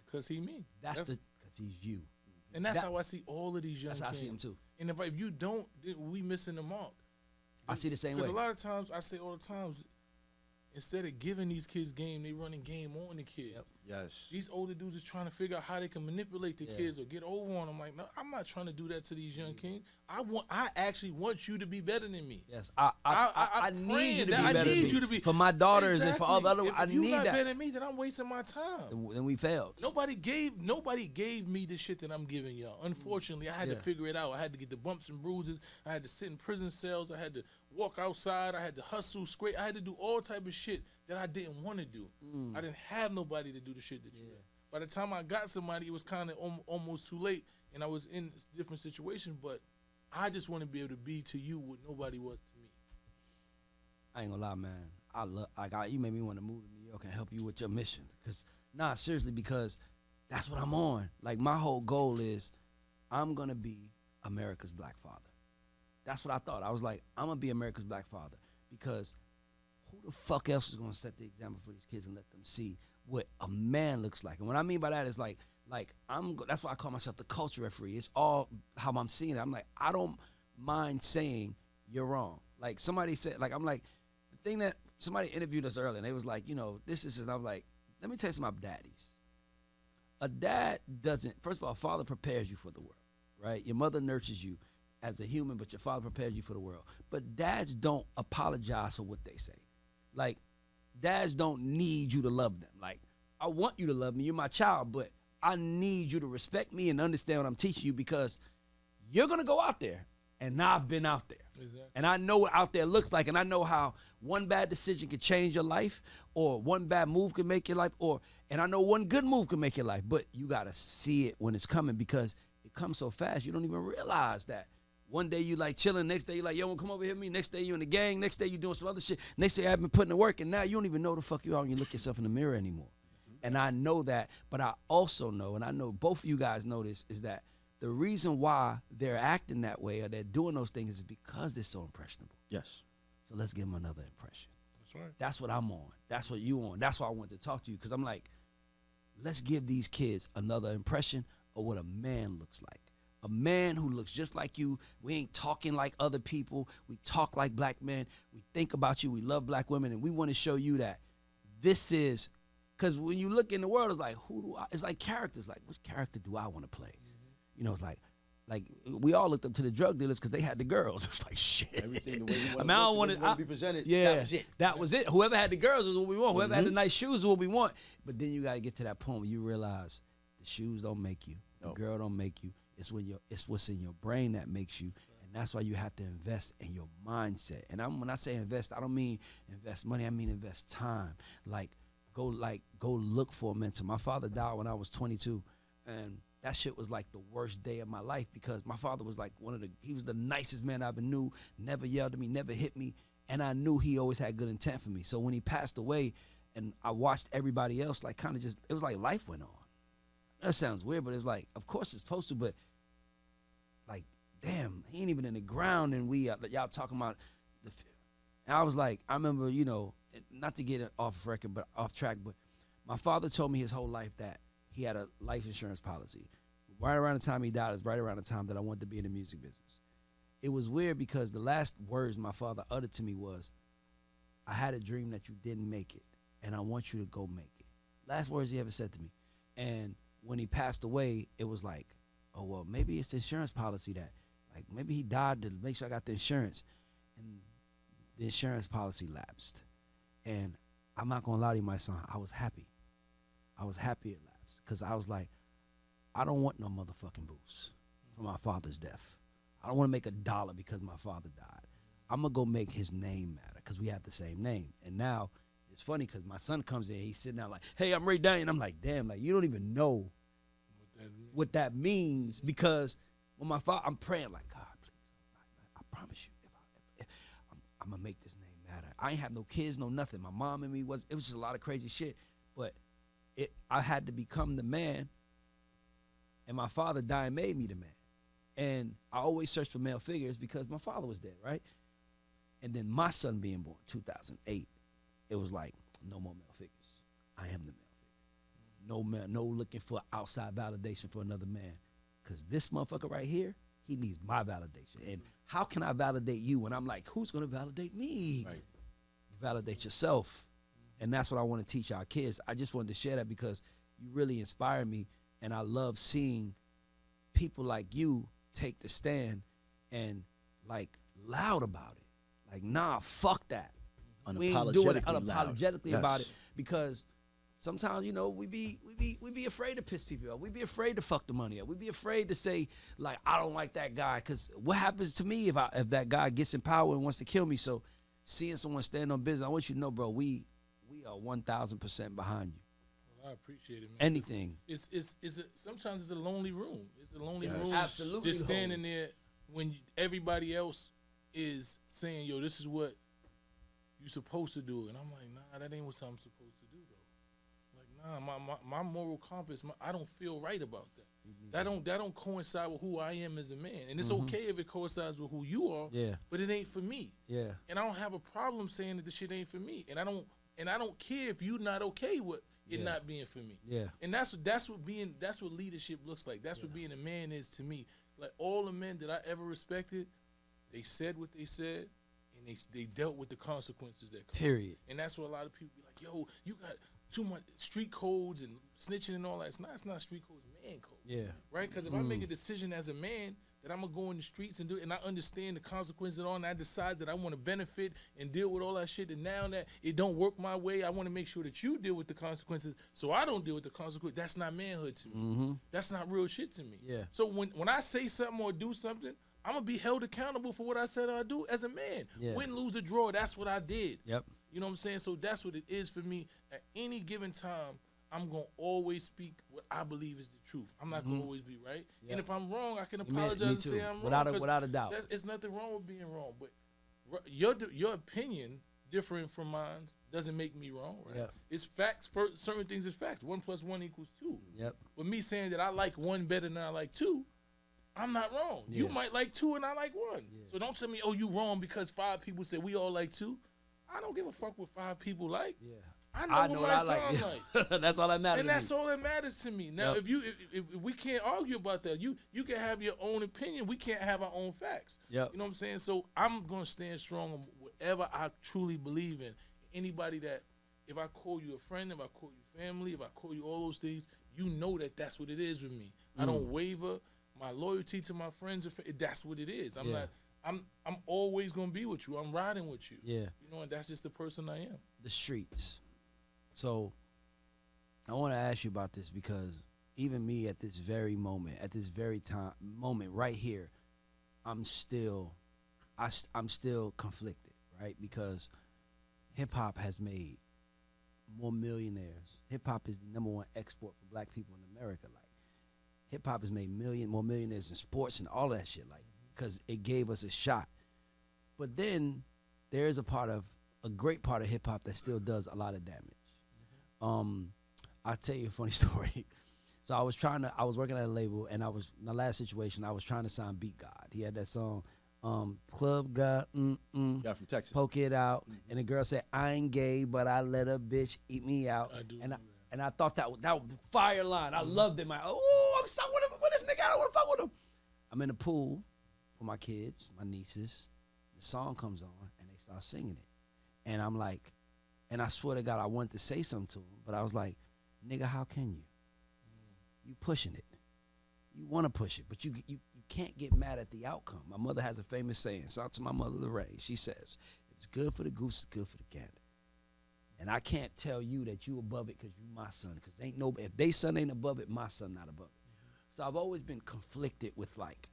Speaker 3: Because he me.
Speaker 1: Because he's you.
Speaker 3: And that's how I see all of these young kids.
Speaker 1: That's how I see him too.
Speaker 3: And if you don't, we missing the mark.
Speaker 1: I see the same way.
Speaker 3: Because a lot of times, I say all the times, instead of giving these kids game, they running game on the kids. Yep.
Speaker 2: Yes.
Speaker 3: These older dudes are trying to figure out how they can manipulate the kids or get over on them. Like, no, I'm not trying to do that to these young kings. I actually want you to be better than me.
Speaker 1: Yes. I need you to be better than me. For my daughters and for other, I need that. If you're not
Speaker 3: better than me, then I'm wasting my time.
Speaker 1: Then we failed.
Speaker 3: Nobody gave me the shit that I'm giving y'all. Unfortunately, I had to figure it out. I had to get the bumps and bruises. I had to sit in prison cells. I had to walk outside. I had to hustle, scrape. I had to do all type of shit that I didn't want to do. I didn't have nobody to do the shit that you did. By the time I got somebody, it was kind of almost too late, and I was in a different situation. But I just want to be able to be to you what nobody was to me.
Speaker 1: I ain't gonna lie, man. You made me want to move to New York and help you with your mission. Seriously, because that's what I'm on. Like, my whole goal is I'm gonna be America's black father. That's what I thought. I was like, I'm gonna be America's black father, because who the fuck else is gonna set the example for these kids and let them see what a man looks like? And what I mean by that is that's why I call myself the culture referee. It's all how I'm seeing it. I'm like, I don't mind saying you're wrong. Like, somebody said, like, I'm like, the thing that somebody interviewed us earlier, and they was like, this is, and I was like, let me tell you something about daddies. A dad doesn't, first of all, a father prepares you for the world, right? Your mother nurtures you as a human, but your father prepares you for the world. But dads don't apologize for what they say. Like, dads don't need you to love them. Like, I want you to love me. You're my child, but I need you to respect me and understand what I'm teaching you, because you're going to go out there, and I've been out there.
Speaker 3: Exactly.
Speaker 1: And I know what out there looks like, and I know how one bad decision can change your life, or one bad move can make your life, and I know one good move can make your life. But you got to see it when it's coming, because it comes so fast, you don't even realize that. One day you like chilling, next day you like, yo, wanna come over here with me? Next day you in the gang, next day you doing some other shit. Next day I've been putting in work, and now you don't even know the fuck you are when you look yourself in the mirror anymore. And I know that, but I also know, and I know both of you guys know this, is that the reason why they're acting that way or they're doing those things is because they're so impressionable.
Speaker 2: Yes.
Speaker 1: So let's give them another impression.
Speaker 3: That's right.
Speaker 1: That's what I'm on. That's what you on. That's why I wanted to talk to you, because I'm like, let's give these kids another impression of what a man looks like. A man who looks just like you. We ain't talking like other people. We talk like black men. We think about you. We love black women, and we want to show you that this is, because when you look in the world, it's like, it's like characters. Like, which character do I want to play? It's like we all looked up to the drug dealers because they had the girls. It's like, shit.
Speaker 2: Everything the way you want
Speaker 1: I don't want
Speaker 2: to be presented.
Speaker 1: Yeah,
Speaker 2: that was it.
Speaker 1: That was it. Whoever had the girls is what we want. Whoever had the nice shoes is what we want. But then you got to get to that point where you realize the shoes don't make you. The girl don't make you. It's what's in your brain that makes you, and that's why you have to invest in your mindset. And when I say invest, I don't mean invest money. I mean invest time. Go look for a mentor. My father died when I was 22, and that shit was like the worst day of my life, because my father was like he was the nicest man I ever knew. Never yelled at me, never hit me, and I knew he always had good intent for me. So when he passed away, and I watched everybody else, like, kind of just, it was like life went on. That sounds weird, but it's like, of course it's supposed to, but like, damn, he ain't even in the ground, and y'all talking about the. And I was like, I remember, not to get it off record, but off track, but my father told me his whole life that he had a life insurance policy. Right around the time he died is right around the time that I wanted to be in the music business. It was weird, because the last words my father uttered to me was, I had a dream that you didn't make it, and I want you to go make it. Last words he ever said to me. And when he passed away, it was like, oh, well, maybe it's the insurance policy that, like, maybe he died to make sure I got the insurance. And the insurance policy lapsed. And I'm not going to lie to you, my son, I was happy. I was happy it lapsed, because I was like, I don't want no motherfucking boost for my father's death. I don't want to make $1 because my father died. I'm going to go make his name matter, because we have the same name. And now it's funny, because my son comes in, he's sitting down like, hey, I'm Ray Downey. And I'm like, damn, like, you don't even know what that means, because when my father, I'm praying like, God, please, I promise you, if I'm going to make this name matter. I ain't have no kids, no nothing. My mom and me, it was just a lot of crazy shit. But I had to become the man, and my father dying made me the man. And I always searched for male figures because my father was dead, right? And then my son being born, 2008, it was like, no more male figures. I am the male figure. No man, no looking for outside validation for another man. Because this motherfucker right here, he needs my validation. And how can I validate you when I'm like, who's going to validate me?
Speaker 2: Right.
Speaker 1: Validate yourself. And that's what I want to teach our kids. I just wanted to share that because you really inspire me. And I love seeing people like you take the stand and, like, loud about it. Like, nah, fuck that. We ain't doing it unapologetically about it, because sometimes, we be afraid to piss people off. We be afraid to fuck the money up. We be afraid to say, like, I don't like that guy, because what happens to me if that guy gets in power and wants to kill me? So seeing someone stand on business, I want you to know, bro, we we are 1,000% behind you.
Speaker 3: Well, I appreciate it, man.
Speaker 1: Anything.
Speaker 3: Sometimes it's a lonely room. It's a lonely room.
Speaker 1: Absolutely.
Speaker 3: Just standing there when everybody else is saying, "Yo, this is what you supposed to do," and I'm like, "Nah, that ain't what I'm supposed to do, though." Like, nah, my moral compass, I don't feel right about that. That don't coincide with who I am as a man, and it's okay if it coincides with who you are.
Speaker 1: Yeah.
Speaker 3: But it ain't for me.
Speaker 1: Yeah.
Speaker 3: And I don't have a problem saying that the shit ain't for me, and I don't care if you're not okay with it not being for me.
Speaker 1: Yeah.
Speaker 3: And that's what leadership looks like. That's what being a man is to me. Like all the men that I ever respected, they said what they said, and they dealt with the consequences that come.
Speaker 1: Period.
Speaker 3: And that's what a lot of people be like, "Yo, you got too much street codes and snitching and all that." It's not street codes, man code.
Speaker 1: Yeah.
Speaker 3: Right? Because if I make a decision as a man that I'm gonna go in the streets and do it, and I understand the consequences and all, and I decide that I want to benefit and deal with all that shit, and now that it don't work my way, I want to make sure that you deal with the consequences, so I don't deal with the consequences. That's not manhood to me. That's not real shit to me.
Speaker 1: Yeah.
Speaker 3: So when I say something or do something, I'm gonna be held accountable for what I said I do as a man.
Speaker 1: Yeah.
Speaker 3: Win, lose, or draw, that's what I did.
Speaker 1: Yep.
Speaker 3: You know what I'm saying? So that's what it is for me. At any given time, I'm going to always speak what I believe is the truth. I'm not going to always be right.
Speaker 1: Yeah.
Speaker 3: And if I'm wrong, I can
Speaker 1: Me
Speaker 3: apologize and
Speaker 1: too.
Speaker 3: say I'm
Speaker 1: Without
Speaker 3: wrong.
Speaker 1: a doubt.
Speaker 3: It's nothing wrong with being wrong. But your opinion, different from mine, doesn't make me wrong, right?
Speaker 1: Yep.
Speaker 3: It's facts. For certain things is facts. 1 + 1 = 2.
Speaker 1: Yep.
Speaker 3: But me saying that I like 1 better than I like 2, I'm not wrong.
Speaker 1: Yeah.
Speaker 3: You might like 2 and I like 1.
Speaker 1: Yeah.
Speaker 3: So don't tell me, "Oh, you wrong because 5 people said we all like 2. I don't give a fuck what 5 people like.
Speaker 1: Yeah.
Speaker 3: I know what my song like.
Speaker 1: That's all that matters.
Speaker 3: And that's all that matters to me. Now,
Speaker 1: Yep.
Speaker 3: if we can't argue about that, you can have your own opinion. We can't have our own facts.
Speaker 1: Yep.
Speaker 3: You know what I'm saying? So I'm gonna stand strong on whatever I truly believe in. Anybody that, if I call you a friend, if I call you family, if I call you all those things, you know that that's what it is with me. I don't waver. My loyalty to my friends, that's what it is. I'm not. I'm always gonna be with you. I'm riding with you.
Speaker 1: Yeah.
Speaker 3: You know, and that's just the person I am.
Speaker 1: The streets. So I want to ask you about this because even me at this very moment, at this very moment right here, I'm still conflicted, right? Because hip hop has made more millionaires. Hip hop is the #1 export for black people in America. Like hip hop has made more millionaires in sports and all that shit. Like because it gave us a shot. But then there is a great part of hip hop that still does a lot of damage. I'll tell you a funny story. So I was working at a label, and my last situation, I was trying to sign Beat God. He had that song, Club God,
Speaker 2: Yeah, from Texas.
Speaker 1: Poke It Out. And the girl said, "I ain't gay, but I let a bitch eat me out."
Speaker 3: I do.
Speaker 1: And I thought that was fire line. I loved it. I'm stuck with him. With this nigga, I don't want to fuck with him. I'm in the pool with my kids, my nieces. The song comes on, and they start singing it. And I'm like, and I swear to God, I wanted to say something to him, but I was like, "Nigga, how can you? You pushing it. You want to push it, but you can't get mad at the outcome." My mother has a famous saying. Shout out to my mother, Lorraine. She says, "If it's good for the goose, it's good for the gander." And I can't tell you that you above it because you my son. Because if they son ain't above it, my son not above it. So I've always been conflicted with like,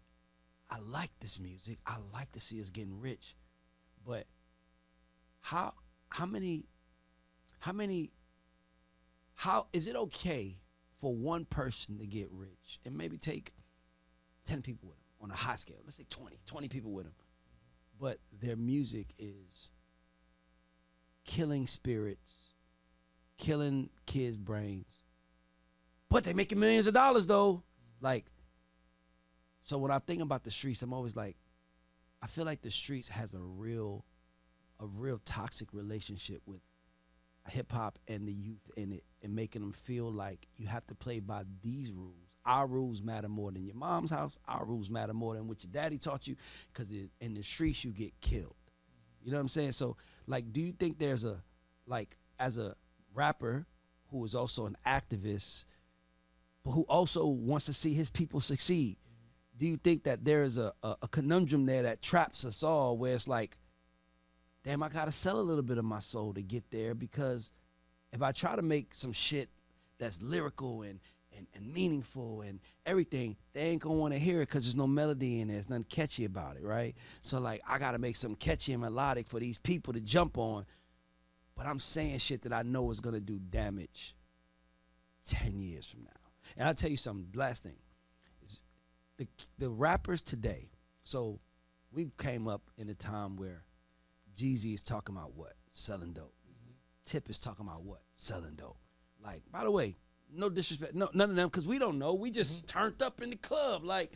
Speaker 1: I like this music. I like to see us getting rich, but how is it okay for one person to get rich and maybe take 10 people with them on a high scale? Let's say 20 people with them, but their music is killing spirits, killing kids' brains, but they making millions of dollars though. Like, so when I think about the streets, I'm always like, I feel like the streets has a real toxic relationship with hip hop and the youth in it, and making them feel like you have to play by these rules. Our rules matter more than your mom's house. Our rules matter more than what your daddy taught you, because in the streets you get killed. You know what I'm saying? So, like, do you think there's as a rapper who is also an activist, but who also wants to see his people succeed, do you think that there is a conundrum there that traps us all, where it's like, damn, I gotta sell a little bit of my soul to get there, because if I try to make some shit that's lyrical and meaningful and everything, they ain't gonna wanna hear it because there's no melody in there. There's nothing catchy about it, right? So, like, I gotta make something catchy and melodic for these people to jump on. but I'm saying shit that I know is gonna do damage 10 years from now. And I'll tell you something, last thing. Is the rappers today, so we came up in a time where Jeezy is talking about what? Selling dope. Tip is talking about what? Selling dope. Like, by the way, no disrespect, no, none of them, because we don't know. We just turned up in the club. Like,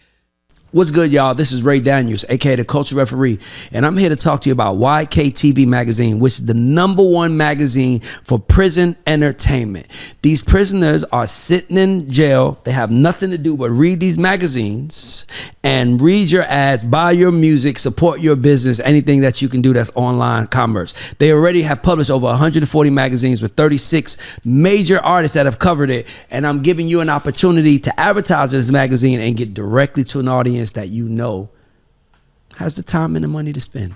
Speaker 1: what's good, y'all? This is Ray Daniels, aka the Culture Referee, and I'm here to talk to you about YKTV Magazine, which is the #1 magazine for prison entertainment. These prisoners are sitting in jail. They have nothing to do but read these magazines and read your ads, buy your music, support your business, anything that you can do that's online commerce. They already have published over 140 magazines with 36 major artists that have covered it, and I'm giving you an opportunity to advertise this magazine and get directly to an audience that you know has the time and the money to spend.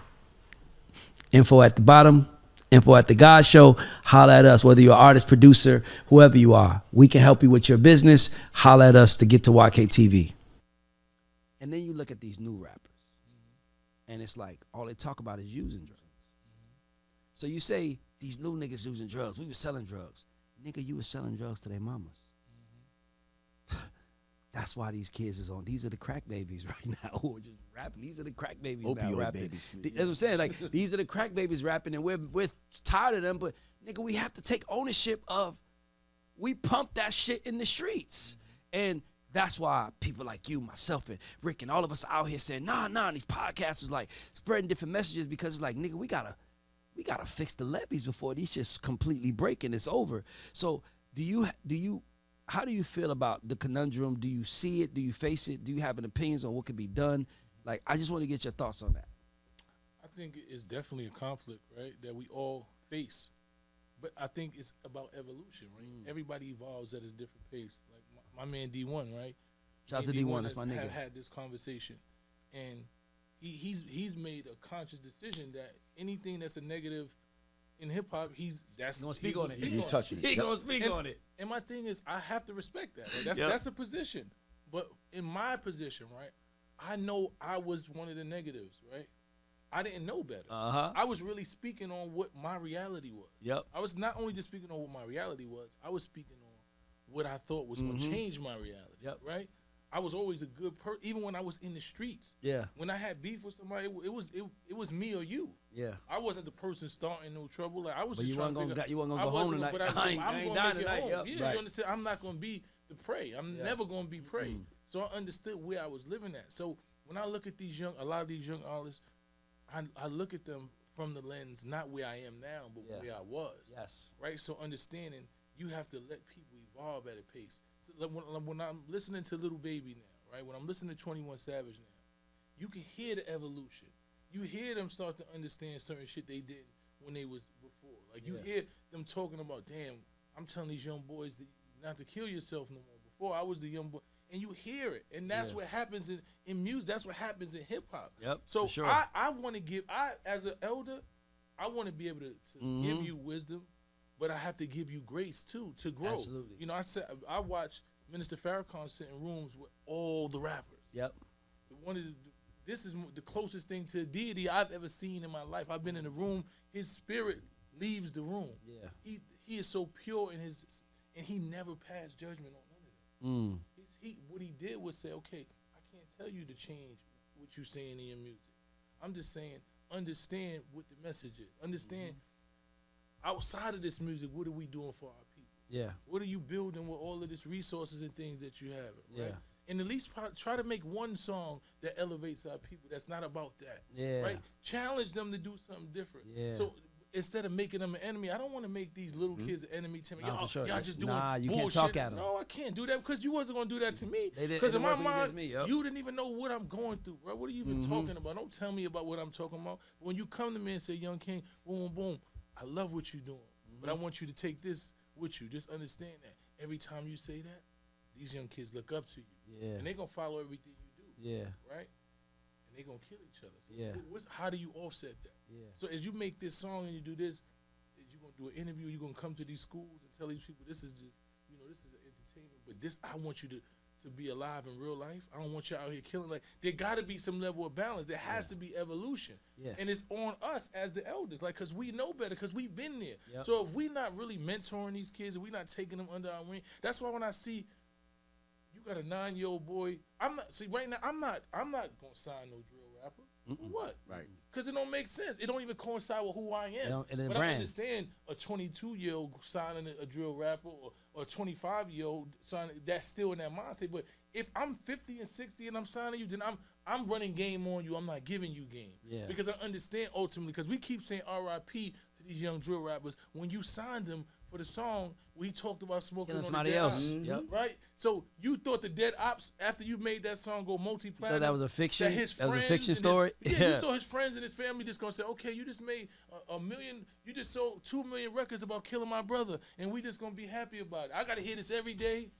Speaker 1: Info at the bottom, info at the God Show. Holla at us, whether you're an artist, producer, whoever you are. We can help you with your business. Holla at us to get to YKTV. And then you look at these new rappers, and it's like all they talk about is using drugs. So you say these new niggas using drugs. We was selling drugs. Nigga, you was selling drugs to their mamas. That's why these kids is on. These are the crack babies right now who are just rapping. These are the crack babies now rapping.
Speaker 2: Babies.
Speaker 1: That's what I'm saying. Like, these are the crack babies rapping, and we're tired of them. But nigga, we have to take ownership of. We pump that shit in the streets, and that's why people like you, myself, and Rick, and all of us out here saying, nah. And these podcasters like spreading different messages because it's like, nigga, we gotta fix the levees before these shit's completely break and it's over. So how do you feel about the conundrum? Do you see it? Do you face it? Do you have an opinions on what could be done? Like, I just want to get your thoughts on that.
Speaker 3: I think it's definitely a conflict, right, that we all face. But I think it's about evolution, right? Everybody evolves at a different pace. Like my man D1, right?
Speaker 1: Shout out to D1, that's my nigga.
Speaker 3: Have had this conversation, and he's made a conscious decision that anything that's a negative in hip hop, he's
Speaker 1: gonna speak on it.
Speaker 2: He's touching it.
Speaker 1: He gonna speak on it.
Speaker 3: And my thing is, I have to respect that. Like, that's a position. But in my position, right, I know I was one of the negatives, right? I didn't know better. I was really speaking on what my reality was.
Speaker 1: Yep.
Speaker 3: I was not only just speaking on what my reality was, I was speaking on what I thought was going to change my reality.
Speaker 1: Yep.
Speaker 3: Right? I was always a good person, even when I was in the streets.
Speaker 1: Yeah.
Speaker 3: When I had beef with somebody, it was me or you.
Speaker 1: Yeah.
Speaker 3: I wasn't the person starting no trouble. Like I was
Speaker 1: But
Speaker 3: just trying to figure out.
Speaker 1: You weren't gonna go home tonight.
Speaker 3: I ain't dying tonight.
Speaker 1: Yep.
Speaker 3: Yeah,
Speaker 1: right.
Speaker 3: you understand? I'm not gonna be the prey. I'm never gonna be prey. So I understood where I was living at. So when I look at a lot of these young artists, I look at them from the lens, not where I am now, but where I was.
Speaker 1: Yes.
Speaker 3: Right? So understanding you have to let people evolve at a pace. So when I'm listening to Little Baby now, right? When I'm listening to 21 Savage now, you can hear the evolution. You hear them start to understand certain shit they did when they was before. Like you hear them talking about, damn, I'm telling these young boys not to kill yourself no more. Before I was the young boy. And you hear it. And that's what happens in music. That's what happens in hip hop.
Speaker 1: Yep.
Speaker 3: So
Speaker 1: for sure.
Speaker 3: I want to as an elder, I want to be able to give you wisdom, but I have to give you grace too to grow.
Speaker 1: Absolutely.
Speaker 3: You know, I watch Minister Farrakhan sit in rooms with all the rappers.
Speaker 1: Yep.
Speaker 3: This is the closest thing to deity I've ever seen in my life. I've been in a room. His spirit leaves the room. Yeah. He is so pure in and he never passed judgment on none of them. What he did was say, okay, I can't tell you to change what you're saying in your music. I'm just saying, understand what the message is. Understand outside of this music, what are we doing for our people?
Speaker 1: Yeah.
Speaker 3: What are you building with all of this resources and things that you have? Right?
Speaker 1: Yeah.
Speaker 3: And at least try to make one song that elevates our people. That's not about that.
Speaker 1: Yeah.
Speaker 3: Right? Challenge them to do something different.
Speaker 1: Yeah.
Speaker 3: So instead of making them an enemy, I don't want to make these little kids an enemy to me.
Speaker 1: Nah, for sure.
Speaker 3: Y'all just doing
Speaker 1: you
Speaker 3: bullshit.
Speaker 1: can't talk at them.
Speaker 3: No, I can't do that because you wasn't gonna do that to me.
Speaker 1: They
Speaker 3: Because in my mind,
Speaker 1: yep.
Speaker 3: you didn't even know what I'm going through, bro. What are you even talking about? Don't tell me about what I'm talking about. When you come to me and say, "Young King, boom, boom," I love what you're doing, but I want you to take this with you. Just understand that every time you say that, these young kids look up to you.
Speaker 1: Yeah.
Speaker 3: And they're going to follow everything you do.
Speaker 1: Yeah.
Speaker 3: Right? And they're going to kill each other. So
Speaker 1: Yeah.
Speaker 3: how do you offset that?
Speaker 1: Yeah.
Speaker 3: So as you make this song and you do this, you're going to do an interview, you're going to come to these schools and tell these people this is just, this is an entertainment, but this, I want you to to be alive in real life. I don't want you out here killing. Like, there got to be some level of balance. There has to be evolution.
Speaker 1: Yeah.
Speaker 3: And it's on us as the elders, like, because we know better, because we've been there.
Speaker 1: Yep.
Speaker 3: So if we not really mentoring these kids, and we not taking them under our wing, that's why when I see you got a 9-year-old boy, right now, I'm not gonna sign no drill rapper. For what?
Speaker 2: Right.
Speaker 3: Because it don't make sense. It don't even coincide with who I am.
Speaker 1: And
Speaker 3: but
Speaker 1: brand.
Speaker 3: I understand a 22-year-old signing a drill rapper or a 25-year-old signing, that's still in that mindset. But if I'm 50 and 60 and I'm signing you, then I'm running game on you. I'm not giving you game.
Speaker 1: Yeah.
Speaker 3: Because I understand ultimately, because we keep saying RIP to these young drill rappers. When you signed them for the song, we talked about smoking
Speaker 1: Killing
Speaker 3: on
Speaker 1: somebody
Speaker 3: the dead
Speaker 1: else.
Speaker 3: ops,
Speaker 1: Yep.
Speaker 3: right? So you thought the Dead Ops, after you made that song go multi-platinum,
Speaker 1: So that was a fiction?
Speaker 3: that his
Speaker 1: That was a
Speaker 3: friends
Speaker 1: fiction
Speaker 3: and
Speaker 1: story?
Speaker 3: you
Speaker 1: Yeah.
Speaker 3: thought his friends and his family just gonna say, okay, you just made a million, you just sold 2 million records about killing my brother, and we just gonna be happy about it. I gotta hear this every day.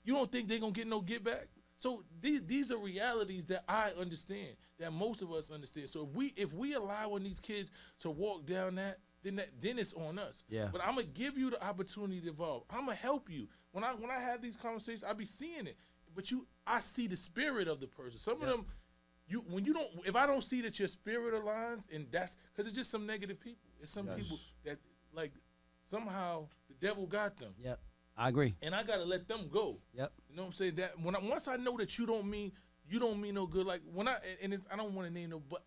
Speaker 3: You don't think they gonna get no get back? So these are realities that I understand, that most of us understand. So if we allowing these kids to walk down that, then it's on us.
Speaker 1: Yeah.
Speaker 3: But I'm gonna give you the opportunity to evolve. I'm gonna help you. When I have these conversations, I be seeing it. But I see the spirit of the person. Some of them, if I don't see that your spirit aligns, and that's because it's just some negative people. It's some people that, like, somehow the devil got them.
Speaker 1: Yep. I agree.
Speaker 3: And I gotta let them go.
Speaker 1: Yep.
Speaker 3: You know what I'm saying? That once I know that you don't mean no good. Like I don't want to name no, but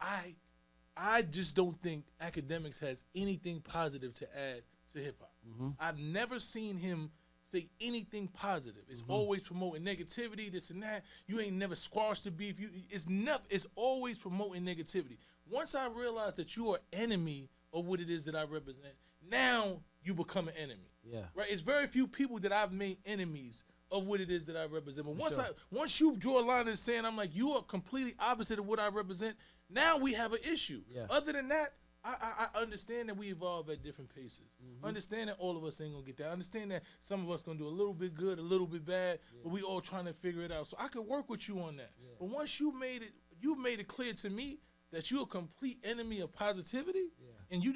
Speaker 3: I just don't think Academics has anything positive to add to hip hop.
Speaker 1: Mm-hmm.
Speaker 3: I've never seen him say anything positive. It's always promoting negativity, this and that. You ain't never squashed the beef. It's always promoting negativity. Once I realize that you are enemy of what it is that I represent, now you become an enemy.
Speaker 1: Yeah.
Speaker 3: Right? It's very few people that I've made enemies of what it is that I represent. But once you draw a line in the sand, I'm like, you are completely opposite of what I represent. Now we have an issue.
Speaker 1: Yeah.
Speaker 3: Other than that, I understand that we evolve at different paces. Understand that all of us ain't gonna get that. Understand that some of us gonna do a little bit good, a little bit bad, but we all trying to figure it out. So I can work with you on that. Yeah. But once you made it clear to me that you're a complete enemy of positivity, and you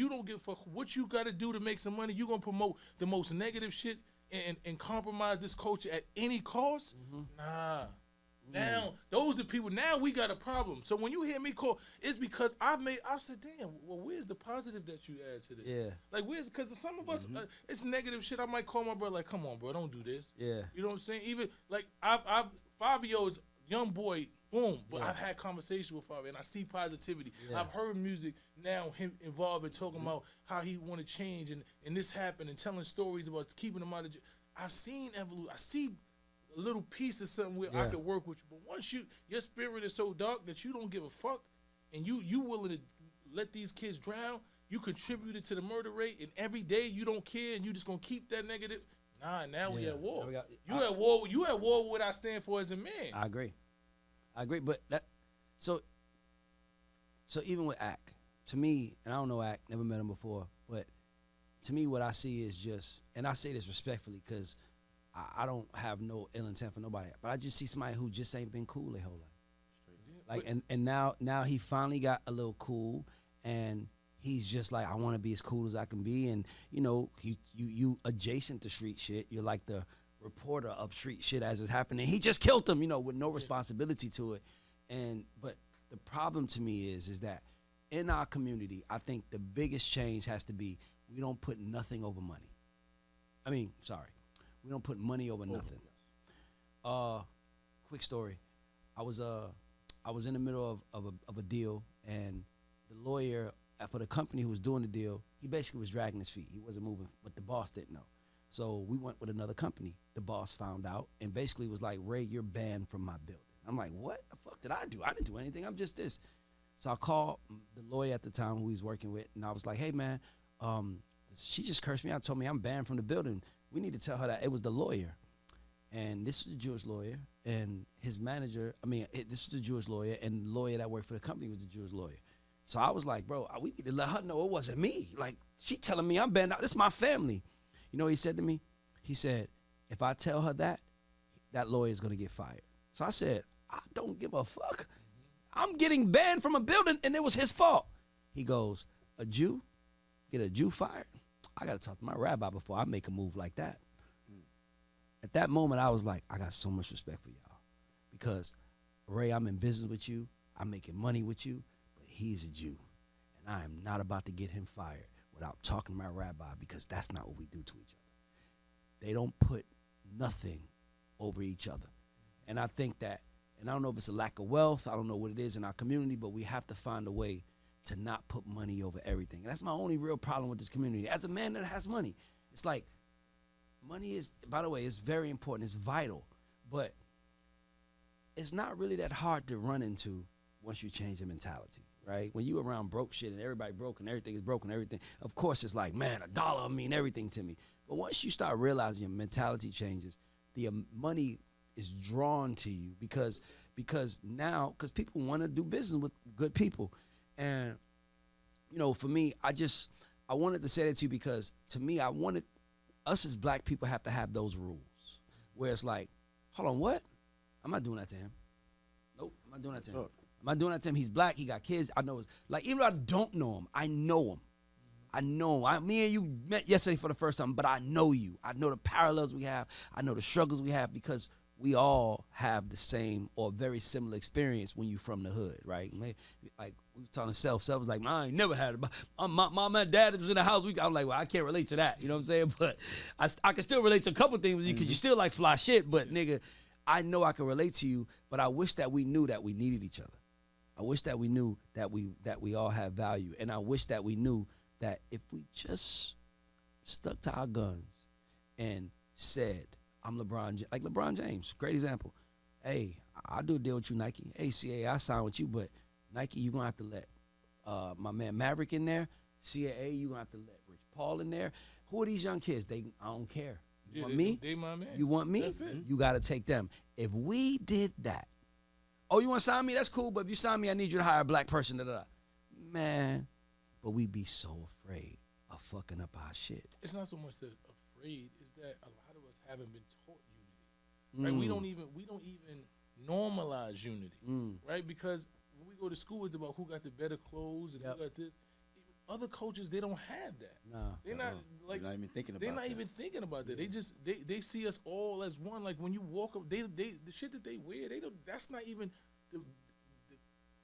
Speaker 3: don't give a fuck what you got to do to make some money. You gonna promote the most negative shit and compromise this culture at any cost? Nah. Now those the people. Now we got a problem. So when you hear me call, it's because I said, damn. Well, where's the positive that you add to this?
Speaker 1: Yeah.
Speaker 3: Like because some of us, it's negative shit. I might call my brother like, come on, bro, don't do this.
Speaker 1: Yeah.
Speaker 3: You know what I'm saying? Even like I've Fabio's young boy. Boom. But I've had conversations with Fabio and I see positivity. Yeah. I've heard music now, him involved in talking about how he want to change and this happened and telling stories about keeping him out of jail. I've seen evolution. I see a little piece of something where I could work with you. But once your spirit is so dark that you don't give a fuck and you willing to let these kids drown, you contributed to the murder rate and every day you don't care and you just gonna keep that negative. Nah, now we at war. You at war with what I stand for as a man.
Speaker 1: I agree, but so even with Ack, to me, and I don't know Ack, never met him before, but to me what I see is just, and I say this respectfully because I don't have no ill intent for nobody, but I just see somebody who just ain't been cool their whole life. Like, and now he finally got a little cool, and he's just like, I want to be as cool as I can be, and you adjacent to street shit, you're like the reporter of street shit as it's happening. He just killed him, with no responsibility to it. But the problem to me is that in our community, I think the biggest change has to be we don't put nothing over money. We don't put money over nothing. Quick story. I was in the middle of a deal, and the lawyer for the company who was doing the deal, he basically was dragging his feet. He wasn't moving, but the boss didn't know. So we went with another company. The boss found out and basically was like, Ray, you're banned from my building. I'm like, what the fuck did I do? I didn't do anything. I'm just this. So I called the lawyer at the time who he's working with, and I was like, hey, man, she just cursed me out, told me I'm banned from the building. We need to tell her that it was the lawyer. And this is the Jewish lawyer, and his manager, this is the Jewish lawyer, and the lawyer that worked for the company was the Jewish lawyer. So I was like, bro, we need to let her know it wasn't me. Like, she telling me I'm banned out. This is my family. You know what he said to me? He said, if I tell her that lawyer is going to get fired. So I said, I don't give a fuck. I'm getting banned from a building, and it was his fault. He goes, a Jew? Get a Jew fired? I got to talk to my rabbi before I make a move like that. at that moment, I was like, I got so much respect for y'all because, Ray, I'm in business with you. I'm making money with you, but he's a Jew, and I am not about to get him fired without talking to my rabbi because that's not what we do to each other. They don't put nothing over each other. And I think that, and I don't know if it's a lack of wealth, I don't know what it is in our community, but we have to find a way to not put money over everything. And that's my only real problem with this community. As a man that has money, it's like, money is, by the way, it's very important, it's vital, but it's not really that hard to run into once you change the mentality, right? When you around broke shit and everybody broke and everything is broken, everything, of course it's like, man, $1 mean everything to me. But once you start realizing your mentality changes, the money is drawn to you because now, because people want to do business with good people. And, you know, for me, I wanted to say that to you because to me, I wanted us as black people have to have those rules where it's like, hold on, what? I'm not doing that to him. Nope, I'm not doing that to him. I'm not doing that to him. He's black. He got kids. I know. Like, even though I don't know him, I know him. I know him. Me and you met yesterday for the first time, but I know you. I know the parallels we have. I know the struggles we have because we all have the same or very similar experience when you from the hood, right? Like, we was talking to Self was like, I ain't never had it. My mom and dad was in the house. I'm like, well, I can't relate to that. You know what I'm saying? But I can still relate to a couple things because you still like fly shit. But, nigga, I know I can relate to you, but I wish that we knew that we needed each other. I wish that we knew that we all have value. And I wish that we knew that if we just stuck to our guns and said, I'm LeBron James, great example. Hey, I'll do a deal with you, Nike. Hey, CAA, I sign with you, but Nike, you're going to have to let my man Maverick in there. CAA, you're going to have to let Rich Paul in there. Who are these young kids? I don't care. You want me?
Speaker 3: They my man.
Speaker 1: You want me?
Speaker 3: That's it.
Speaker 1: You got to take them. If we did that, oh, you want to sign me? That's cool, but if you sign me, I need you to hire a black person. Man, but we be so afraid of fucking up our shit.
Speaker 3: It's not so much that afraid, it's that a lot of us haven't been taught unity. Right? We don't even normalize unity. Right? Because when we go to school, it's about who got the better clothes and who got this. Other coaches, they don't have that.
Speaker 1: No,
Speaker 3: they're not like
Speaker 2: they're not even thinking about.
Speaker 3: They're not even thinking about that. They just they see us all as one. Like when you walk up, the shit that they wear, they don't. That's not even the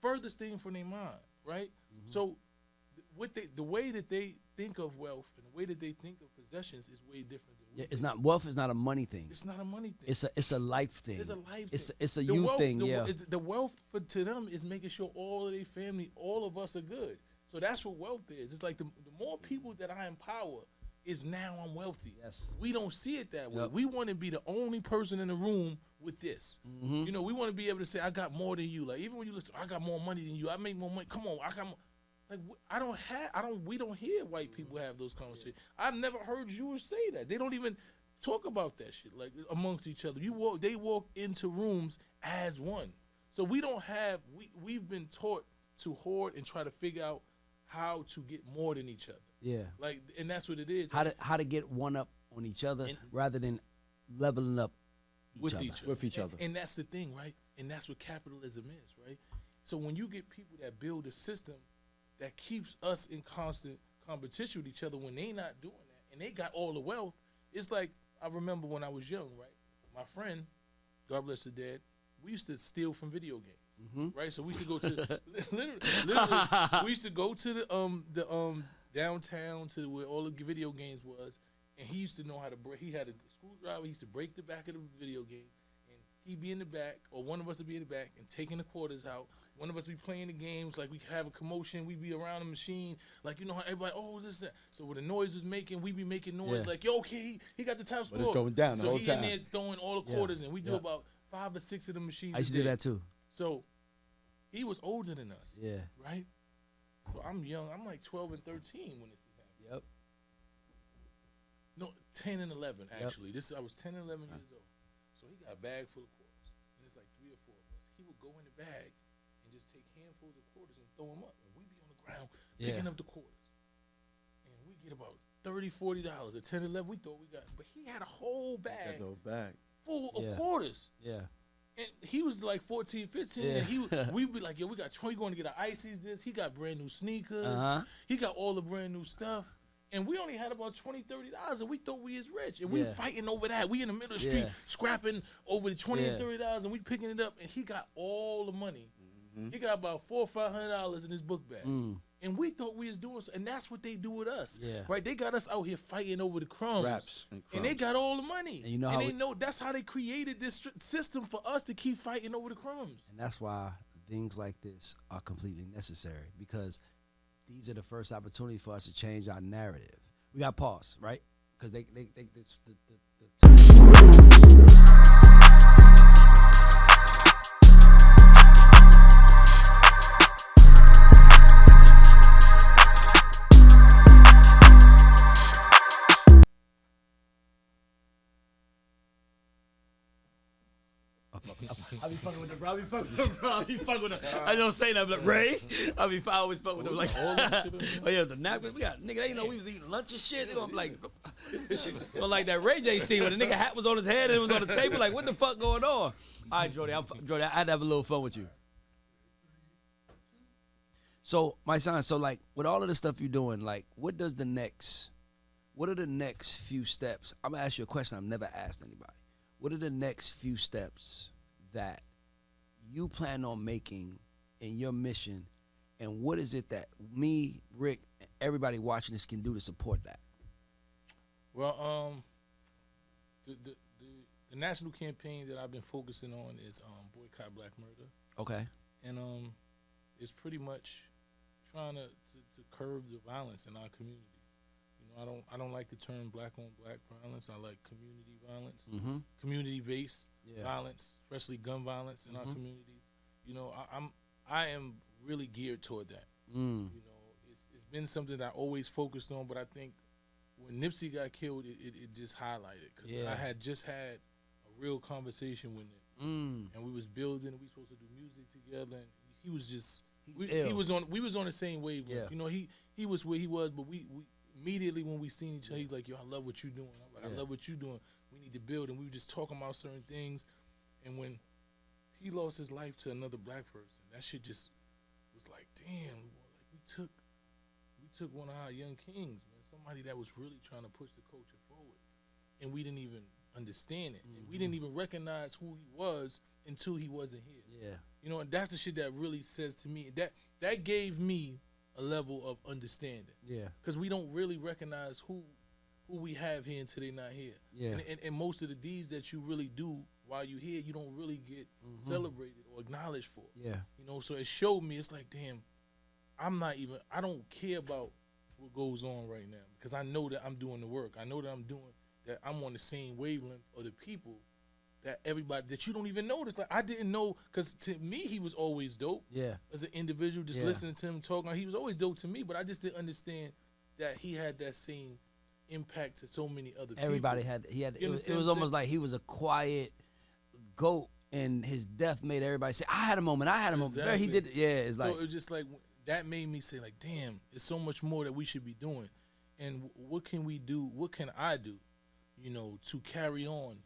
Speaker 3: furthest thing from their mind, right? So the way that they think of wealth and the way that they think of possessions is way different than we
Speaker 1: it's not wealth is not a money thing.
Speaker 3: It's not a money thing.
Speaker 1: It's a life thing.
Speaker 3: It's a life thing.
Speaker 1: It's a youth thing.
Speaker 3: The wealth to them is making sure all of their family, all of us are good. So that's what wealth is. It's like the more people that I empower is now I'm wealthy.
Speaker 1: Yes. We
Speaker 3: We don't see it that way. We want to be the only person in the room with this. You know, we want to be able to say, I got more than you. Like, even when you listen, I got more money than you. I make more money. Come on, I got more. Like, we don't hear white people have those conversations. I've never heard Jews say that. They don't even talk about that shit, like, amongst each other. They walk into rooms as one. So we don't have, we've been taught to hoard and try to figure out how to get more than each other.
Speaker 1: Yeah.
Speaker 3: Like, and that's what it is.
Speaker 1: How to get one up on each other rather than leveling up
Speaker 3: with
Speaker 2: each other.
Speaker 3: And that's the thing, right? And that's what capitalism is, right? So when you get people that build a system that keeps us in constant competition with each other when they not doing that and they got all the wealth, it's like, I remember when I was young, right? My friend, God bless her dead, we used to steal from video games. Right, so we used to go to literally we used to go to the downtown to where all the video games was, and he used to know how to break. He had a screwdriver. He used to break the back of the video game, and he'd be in the back, or one of us would be in the back and taking the quarters out. One of us be playing the games, like we could have a commotion. We'd be around the machine, like you know how everybody, oh this that. So when the noise was making, we'd be making noise, like yo, okay, he got the top score.
Speaker 2: But it's going down
Speaker 3: so
Speaker 2: the whole
Speaker 3: he
Speaker 2: time.
Speaker 3: in there throwing all the quarters, and we do about 5 or 6 of the machines.
Speaker 1: I used to do that too.
Speaker 3: So he was older than us.
Speaker 1: Yeah.
Speaker 3: Right? So I'm young. I'm like 12 and 13 when this is happening.
Speaker 1: Yep.
Speaker 3: No, 10 and 11, actually. I was 10 and 11 years old. So he got a bag full of quarters. And it's like 3 or 4 of us. He would go in the bag and just take handfuls of quarters and throw them up. And we'd be on the ground picking up the quarters. And we get about $30, $40. At 10, 11, we thought we got. But he had a whole bag full of quarters.
Speaker 1: Yeah.
Speaker 3: And he was like 14, 15, and we'd be like, yo, we got 20 going to get our ices this. He got brand new sneakers. He got all the brand new stuff. And we only had about $20, $30, and we thought we was rich. And we fighting over that. We in the middle of the street scrapping over the $20 and $30, and we picking it up. And he got all the money. He got about $400 or $500 in his book bag. And we thought we was doing so, and that's what they do with us. Right? They got us out here fighting over the crumbs. And they got all the money. And they know that's how they created this system for us to keep fighting over the crumbs.
Speaker 1: And that's why things like this are completely necessary, because these are the first opportunity for us to change our narrative. We got pause, right? Because they I be fucking with them, bro. I be fucking with them. I don't say nothing, like, Ray. I always fuck with them, like, oh yeah, the napkin. We got, nigga, they know we was eating lunch and shit. They gonna be like, like that Ray J scene when the nigga hat was on his head and it was on the table, like, what the fuck going on? All right, Jody, I had to have a little fun with you. So, my son, so like, with all of the stuff you're doing, like, what are the next few steps? I'm gonna ask you a question I've never asked anybody. What are the next few steps that you plan on making in your mission, and what is it that me, Rick, and everybody watching this can do to support that?
Speaker 3: Well, the national campaign that I've been focusing on is Boycott Black Murder.
Speaker 1: Okay.
Speaker 3: And it's pretty much trying to curb the violence in our communities. You know, I don't like the term black on black violence. I like community violence, community-based violence, especially gun violence in our communities. You know, I am really geared toward that. You know, it's been something that I always focused on, but I think when Nipsey got killed, it just highlighted, because I had just had a real conversation with him, and we was building, and we supposed to do music together, and he was just we was on the same wavelength. You know, he was where he was, but we immediately when we seen each other, he's like, yo, I love what you're doing. I'm like, I love what you're doing. We need to build. And we were just talking about certain things. And when he lost his life to another black person, that shit just was like, damn, like we took one of our young kings, man, somebody that was really trying to push the culture forward. And we didn't even understand it. And we didn't even recognize who he was until he wasn't here. Yeah. You know, and that's the shit that really says to me, that gave me a level of understanding. Yeah. Because we don't really recognize who we have here until they're not here. Yeah. And most of the deeds that you really do while you're here, you don't really get celebrated or acknowledged for. Yeah. You know, so it showed me, it's like, damn, I don't care about what goes on right now, because I know that I'm doing the work. I know that I'm on the same wavelength of the people that everybody that you don't even notice. Like, I didn't know, because to me he was always dope. Yeah. As an individual, just listening to him talking, he was always dope to me. But I just didn't understand that he had that same impact to so many other people.
Speaker 1: Everybody had. It was almost like he was a quiet goat, and his death made everybody say, "I had a moment. I had a moment." Exactly. He did. Yeah. It's like,
Speaker 3: so it was just like that made me say, like, damn, there's so much more that we should be doing, and what can we do? What can I do? You know, to carry on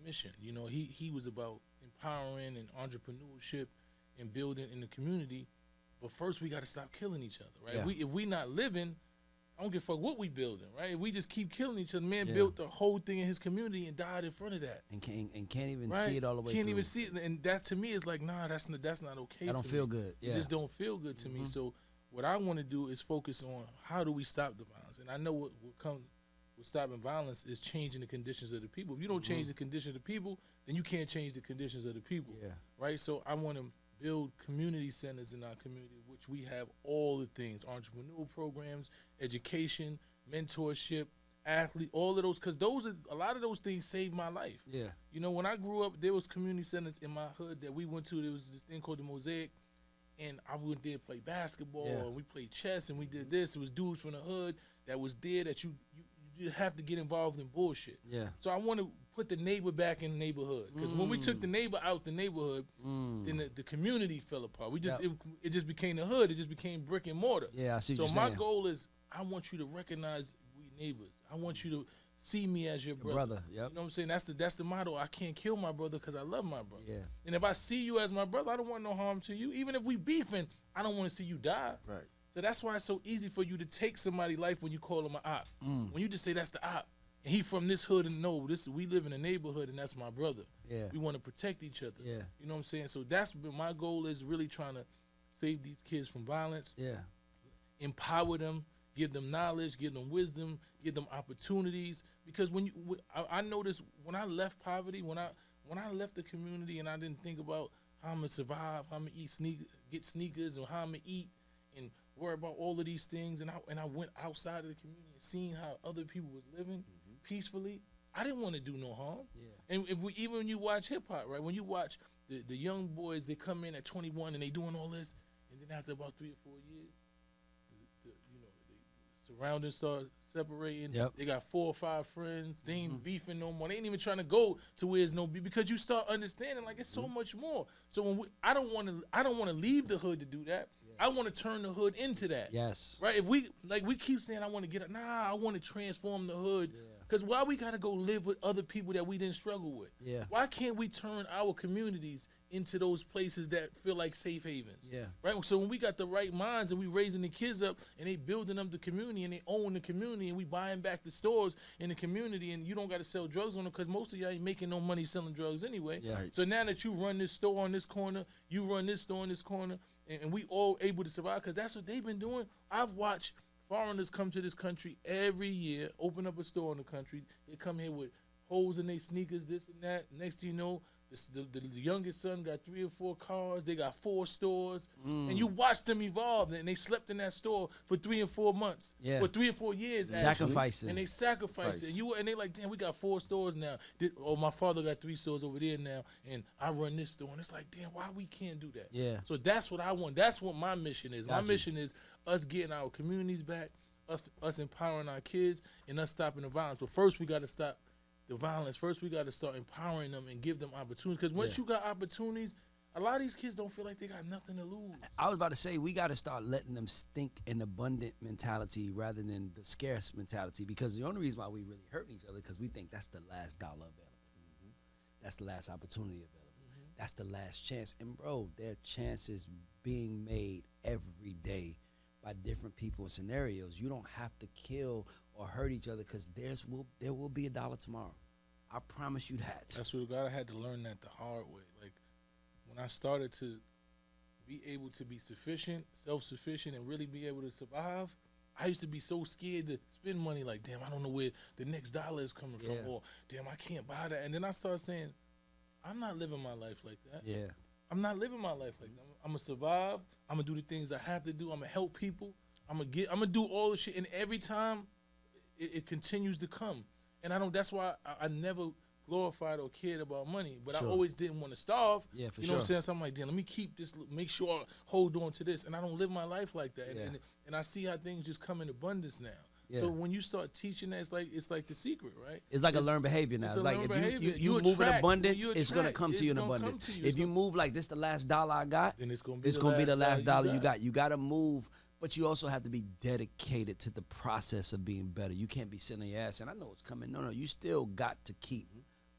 Speaker 3: mission. You know, he was about empowering and entrepreneurship and building in the community, but first we got to stop killing each other, right? Yeah. If we not living, I don't give a fuck what we building, right? If we just keep killing each other, man built the whole thing in his community and died in front of that,
Speaker 1: and can't even see it all the way.
Speaker 3: Can't even see it, and that to me is like, nah, that's not okay.
Speaker 1: I don't feel good. Yeah.
Speaker 3: It just don't feel good to me. So what I want to do is focus on how do we stop the violence, and I know what comes with stopping violence is changing the conditions of the people. If you don't change the conditions of the people, then you can't change the conditions of the people. Yeah. Right? So I want to build community centers in our community, which we have all the things, entrepreneurial programs, education, mentorship, athlete, all of those, because a lot of those things saved my life. Yeah. You know, when I grew up, there was community centers in my hood that we went to. There was this thing called the Mosaic, and I went there to play basketball, and we played chess, and we did this. It was dudes from the hood that was there that you have to get involved in bullshit. Yeah. So I want to put the neighbor back in the neighborhood, because when we took the neighbor out the neighborhood, then the community fell apart. We just it just became the hood. It just became brick and mortar. Yeah, I see. So my goal is, I want you to recognize we neighbors. I want you to see me as your brother. Yep. You know what I'm saying? That's the motto. I can't kill my brother because I love my brother. Yeah. And if I see you as my brother, I don't want no harm to you. Even if we beefing, I don't want to see you die. Right. So that's why it's so easy for you to take somebody's life when you call them an op. When you just say that's the op, and he from this hood, and no, we live in a neighborhood, and that's my brother.
Speaker 1: Yeah.
Speaker 3: We want to protect each other.
Speaker 1: Yeah.
Speaker 3: You know what I'm saying? So that's been my goal, is really trying to save these kids from violence.
Speaker 1: Yeah.
Speaker 3: Empower them, give them knowledge, give them wisdom, give them opportunities. Because I noticed when I left poverty, when I left the community, and I didn't think about how I'm gonna survive, how I'm gonna get sneakers, or how I'm gonna eat, and worry about all of these things, and I went outside of the community and seeing how other people was living peacefully. I didn't want to do no harm.
Speaker 1: Yeah.
Speaker 3: And even when you watch hip hop, right? When you watch the young boys, they come in at 21 and they doing all this, and then after about 3 or 4 years, the surroundings start separating.
Speaker 1: Yep.
Speaker 3: They got 4 or 5 friends. They ain't beefing no more. They ain't even trying to go to where there's no beef, because you start understanding like it's so much more. So when I don't want to leave the hood to do that. I want to turn the hood into that.
Speaker 1: Yes.
Speaker 3: Right? If we keep saying I want to get it. Nah, I want to transform the hood. Because why we got to go live with other people that we didn't struggle with?
Speaker 1: Yeah.
Speaker 3: Why can't we turn our communities into those places that feel like safe havens?
Speaker 1: Yeah.
Speaker 3: Right? So when we got the right minds and we raising the kids up and they building up the community and they own the community and we buying back the stores in the community, and you don't got to sell drugs on them, because most of y'all ain't making no money selling drugs anyway.
Speaker 1: Yeah.
Speaker 3: So now that you run this store on this corner, you run this store on this corner, and we all able to survive, because that's what they've been doing. I've watched foreigners come to this country every year, open up a store in the country. They come here with holes in their sneakers, this and that. Next thing you know, the youngest son got 3 or 4 cars. They got 4 stores. And you watch them evolve, and they slept in that store for 3 or 4 months.
Speaker 1: Yeah.
Speaker 3: For 3 or 4 years.
Speaker 1: Sacrificing.
Speaker 3: And they sacrifice it. And they like, damn, we got 4 stores now. My father got 3 stores over there now, and I run this store. And it's like, damn, why we can't do that?
Speaker 1: Yeah.
Speaker 3: So that's what I want. That's what my mission is.
Speaker 1: Gotcha.
Speaker 3: My mission is us getting our communities back, us empowering our kids, and us stopping the violence. But first, we got to stop the violence. First, we got to start empowering them and give them opportunities. Because once you got opportunities, a lot of these kids don't feel like they got nothing to lose.
Speaker 1: I was about to say, we got to start letting them think in abundant mentality rather than the scarce mentality, because the only reason why we really hurting each other because we think that's the last dollar available. That's the last opportunity available. That's the last chance. And, bro, there are chances being made every day by different people and scenarios. You don't have to kill or hurt each other, because there will be a dollar tomorrow. I promise you that.
Speaker 3: That's what I had to learn that the hard way. Like, when I started to be able to be sufficient, self-sufficient, and really be able to survive, I used to be so scared to spend money. Like, damn, I don't know where the next dollar is coming from, or damn, I can't buy that. And then I started saying, I'm not living my life like that.
Speaker 1: Yeah.
Speaker 3: I'm not living my life like that. I'm gonna survive. I'm gonna do the things I have to do. I'm gonna help people. I'm gonna do all the shit. And every time, it continues to come. And that's why I never glorified or cared about money. But
Speaker 1: Sure.
Speaker 3: I always didn't want to starve.
Speaker 1: Yeah, for
Speaker 3: You know what I'm
Speaker 1: sure.
Speaker 3: saying? So I'm like, damn, let me keep this, make sure I hold on to this. And I don't live my life like that.
Speaker 1: Yeah.
Speaker 3: And I see how things just come in abundance now.
Speaker 1: Yeah.
Speaker 3: So when you start teaching that, it's like the secret, right?
Speaker 1: It's like a learned behavior now.
Speaker 3: it's
Speaker 1: It's
Speaker 3: a
Speaker 1: like
Speaker 3: learned
Speaker 1: if
Speaker 3: behavior.
Speaker 1: you move in
Speaker 3: attract.
Speaker 1: abundance,
Speaker 3: You
Speaker 1: it's going to
Speaker 3: attract.
Speaker 1: come to
Speaker 3: It's
Speaker 1: you in
Speaker 3: gonna come
Speaker 1: abundance.
Speaker 3: to you.
Speaker 1: If
Speaker 3: It's
Speaker 1: you
Speaker 3: gonna-
Speaker 1: move like this the last dollar I got,
Speaker 3: then it's going to be
Speaker 1: it's going to be the last dollar you
Speaker 3: got.
Speaker 1: got. You got to move, but you also have to be dedicated to the process of being better. You can't be sitting on your ass and I know it's coming. No, you still got to keep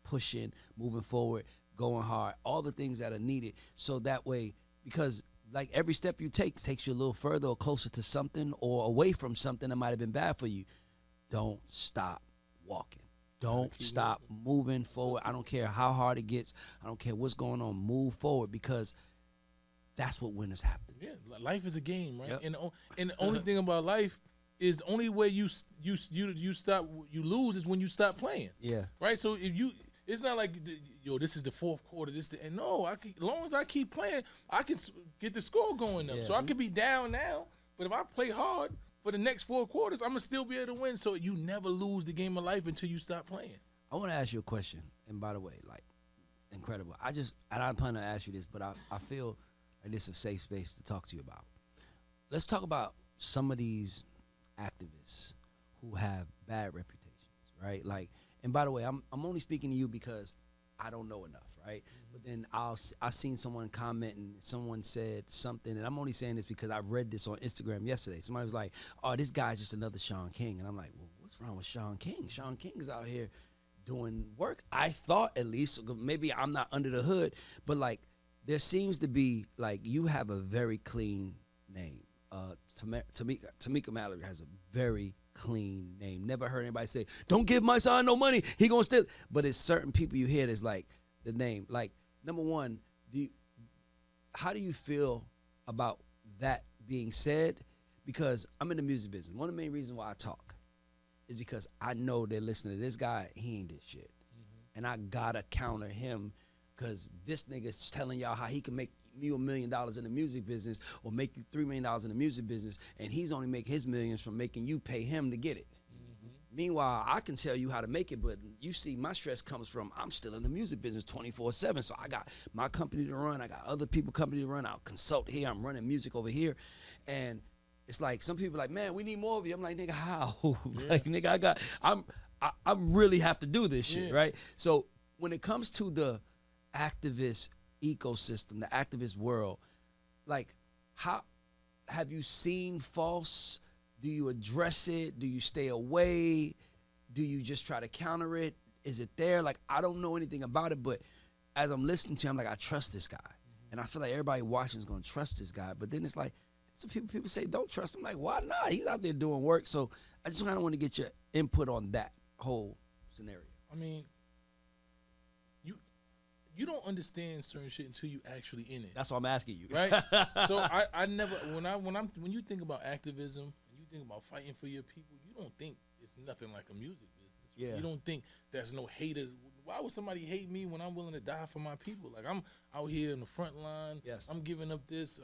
Speaker 1: pushing, moving forward, going hard, all the things that are needed. So that way, because like every step you take takes you a little further or closer to something or away from something that might have been bad for you. Don't stop walking. Don't stop moving forward. I don't care how hard it gets. I don't care what's going on. Move forward, because that's what winners have to do.
Speaker 3: Yeah, life is a game, right?
Speaker 1: Yep.
Speaker 3: And the only thing about life is the only way you lose is when you stop playing.
Speaker 1: Yeah.
Speaker 3: Right. So it's not like this is the 4th quarter. And no, as long as I keep playing, I can get the score going up.
Speaker 1: Yeah.
Speaker 3: So I could be down now, but if I play hard for the next 4 quarters, I'm gonna still be able to win. So you never lose the game of life until you stop playing.
Speaker 1: I want to ask you a question. And by the way, like, incredible. And I'm planning to ask you this, but I feel like this is a safe space to talk to you about. Let's talk about some of these activists who have bad reputations, right? Like, and by the way, I'm only speaking to you because I don't know enough, right? But then I seen someone comment and someone said something, and I'm only saying this because I read this on Instagram yesterday. Somebody was like, "Oh, this guy's just another Sean King," and I'm like, "Well, what's wrong with Sean King? Sean King is out here doing work." I thought, at least, maybe I'm not under the hood, but like there seems to be like you have a very clean name. Tamika Mallory has a very clean name. Never heard anybody say, "Don't give my son no money. He gonna steal." But it's certain people you hear that's like the name. Like, number one, how do you feel about that being said? Because I'm in the music business. One of the main reasons why I talk is because I know they're listening to this guy. He ain't did shit, and I gotta counter him because this nigga's telling y'all how he can make you $1 million in the music business or make you $3 million in the music business, and he's only make his millions from making you pay him to get it. Meanwhile, I can tell you how to make it, but you see my stress comes from I'm still in the music business 24/7, so I got my company to run, I got other people company to run, I'll consult here, I'm running music over here, and it's like some people are like, man, we need more of you. I'm like, nigga, how? Like, nigga, I really have to do this shit, right? So when it comes to the activist ecosystem, the activist world, like, how have you seen false? Do you address it? Do you stay away? Do you just try to counter it? Is it there? Like, I don't know anything about it, but as I'm listening to him, I'm like, I trust this guy. And I feel like everybody watching is going to trust this guy. But then it's like, some people say don't trust him. Like, why not? He's out there doing work. So I just kind of want to get your input on that whole scenario.
Speaker 3: I mean, you don't understand certain shit until you actually in it.
Speaker 1: That's what I'm asking you.
Speaker 3: Right? So I never, when you think about activism and you think about fighting for your people, you don't think it's nothing like a music business. Yeah. You don't think there's no haters. Why would somebody hate me when I'm willing to die for my people? Like, I'm out here in the front line.
Speaker 1: Yes.
Speaker 3: I'm giving up this.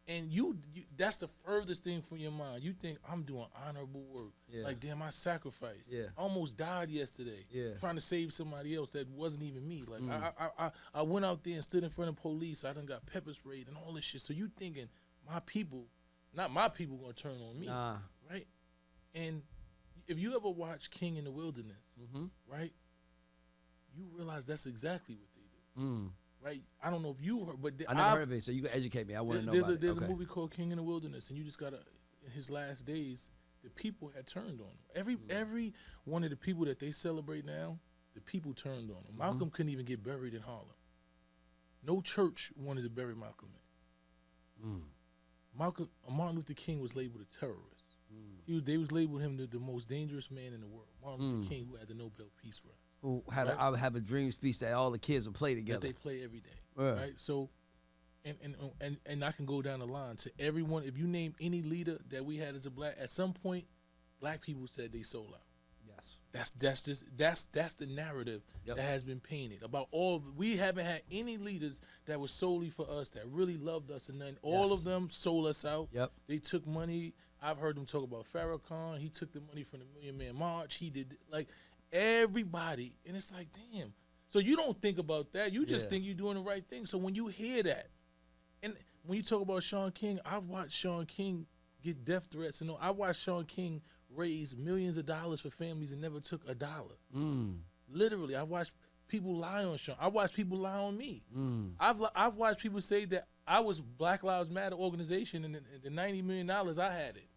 Speaker 3: And you that's the furthest thing from your mind. You think I'm doing honorable work. Yeah. Like, damn, I sacrificed. Yeah. I almost died yesterday trying to save somebody else that wasn't even me. Like, I went out there and stood in front of police. I done got pepper sprayed and all this shit. So you thinking my people, not my people, gonna turn on me, right? And if you ever watch King in the Wilderness, right, you realize that's exactly what they do. Right, I don't know if you heard, but
Speaker 1: I never heard of it. So you can educate me. I want to know about it.
Speaker 3: There's a movie called King in the Wilderness, and you just gotta. In his last days, the people had turned on him. Every one of the people that they celebrate now, the people turned on him. Malcolm couldn't even get buried in Harlem. No church wanted to bury Malcolm X. Martin Luther King was labeled a terrorist. They was labeled him the most dangerous man in the world. Martin Luther King, who had the Nobel Peace Prize.
Speaker 1: Who had I would have a dream speech that all the kids would play together.
Speaker 3: That they play every day, right? So, and I can go down the line to everyone. If you name any leader that we had as a black, at some point, black people said they sold out. Yes, that's the narrative that has been painted about all. We haven't had any leaders that were solely for us, that really loved us, and then all of them sold us out. They took money. I've heard them talk about Farrakhan. He took the money from the Million Man March. He did like. Everybody, and it's like, damn. So you don't think about that. You just think you're doing the right thing. So when you hear that, and when you talk about Shaun King, I've watched Shaun King get death threats, and I watched Shaun King raise millions of dollars for families and never took a dollar. Literally, I watched people lie on Shaun. I watched people lie on me. I've watched people say that I was Black Lives Matter organization, and the $90 million I had it,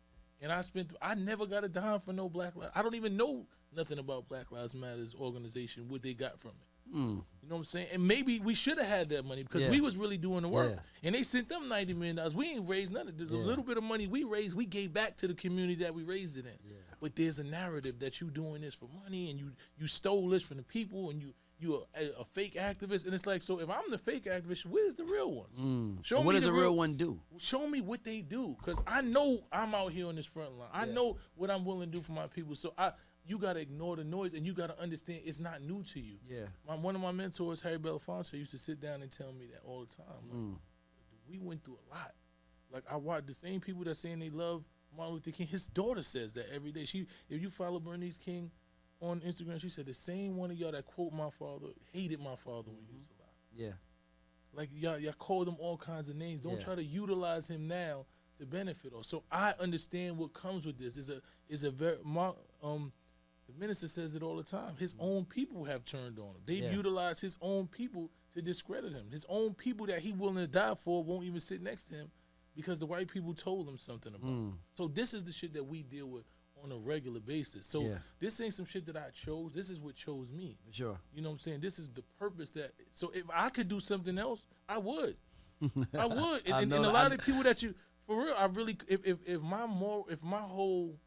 Speaker 3: and I never got a dime for no Black Lives. I don't even know nothing about Black Lives Matter's organization, what they got from it. You know what I'm saying? And maybe we should have had that money because we was really doing the work. And they sent them $90 million. We ain't raised none of it. The little bit of money we raised, we gave back to the community that we raised it in. But there's a narrative that you doing this for money, and you stole this from the people, and you a fake activist. And it's like, so if I'm the fake activist, where's the real ones? Show
Speaker 1: what
Speaker 3: me
Speaker 1: does the real one do?
Speaker 3: Show me what they do, because I know I'm out here on this front line. I know what I'm willing to do for my people. So you got to ignore the noise, and you got to understand it's not new to you. One of my mentors, Harry Belafonte, used to sit down and tell me that all the time. Like, we went through a lot. Like, I watch the same people that saying they love Martin Luther King. His daughter says that every day. If you follow Bernice King on Instagram, she said the same one of y'all that quote my father hated my father when he was alive. Like, y'all called him all kinds of names. Don't try to utilize him now to benefit us. So I understand what comes with this. Is a very the minister says it all the time. His own people have turned on him. They've utilized his own people to discredit him. His own people that he willing to die for won't even sit next to him because the white people told him something about him. So this is the shit that we deal with on a regular basis. So this ain't some shit that I chose. This is what chose me.
Speaker 1: For sure.
Speaker 3: You know what I'm saying? This is the purpose that. So if I could do something else, I would. I would. And a lot of people that you For real, I really, if my whole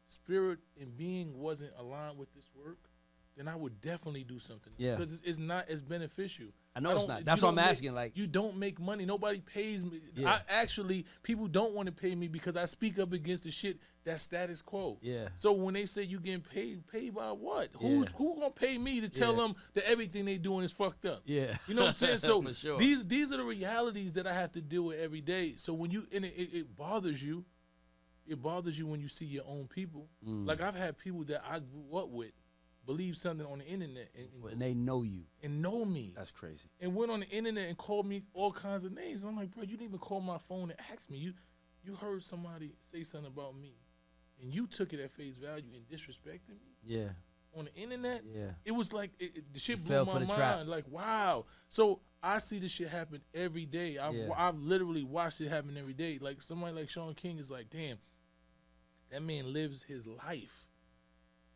Speaker 3: spirit and being wasn't aligned with this work, then I would definitely do something.
Speaker 1: Yeah.
Speaker 3: Because it's not as beneficial.
Speaker 1: I know it's not. That's what I'm asking. Like,
Speaker 3: you don't make money. Nobody pays me.
Speaker 1: Yeah.
Speaker 3: People don't want to pay me because I speak up against the shit that's status quo.
Speaker 1: Yeah.
Speaker 3: So when they say you getting paid by what?
Speaker 1: Yeah.
Speaker 3: Who gonna pay me to tell them that everything they doing is fucked up?
Speaker 1: Yeah.
Speaker 3: You know what I'm saying? So
Speaker 1: For sure.
Speaker 3: these are the realities that I have to deal with every day. So when it bothers you. It bothers you when you see your own people. Like I've had people that I grew up with believe something on the internet
Speaker 1: and they know you
Speaker 3: and know me.
Speaker 2: That's crazy.
Speaker 3: And went on the internet and called me all kinds of names. And I'm like, bro, you didn't even call my phone and ask me. You heard somebody say something about me, and you took it at face value and disrespected me.
Speaker 1: Yeah.
Speaker 3: On the internet.
Speaker 1: Yeah.
Speaker 3: It was like the shit
Speaker 1: You
Speaker 3: blew
Speaker 1: fell
Speaker 3: my
Speaker 1: for the
Speaker 3: mind.
Speaker 1: trap.
Speaker 3: Like wow. So I see this shit happen every day. I've literally watched it happen every day. Like somebody like Sean King is like, damn. That man lives his life.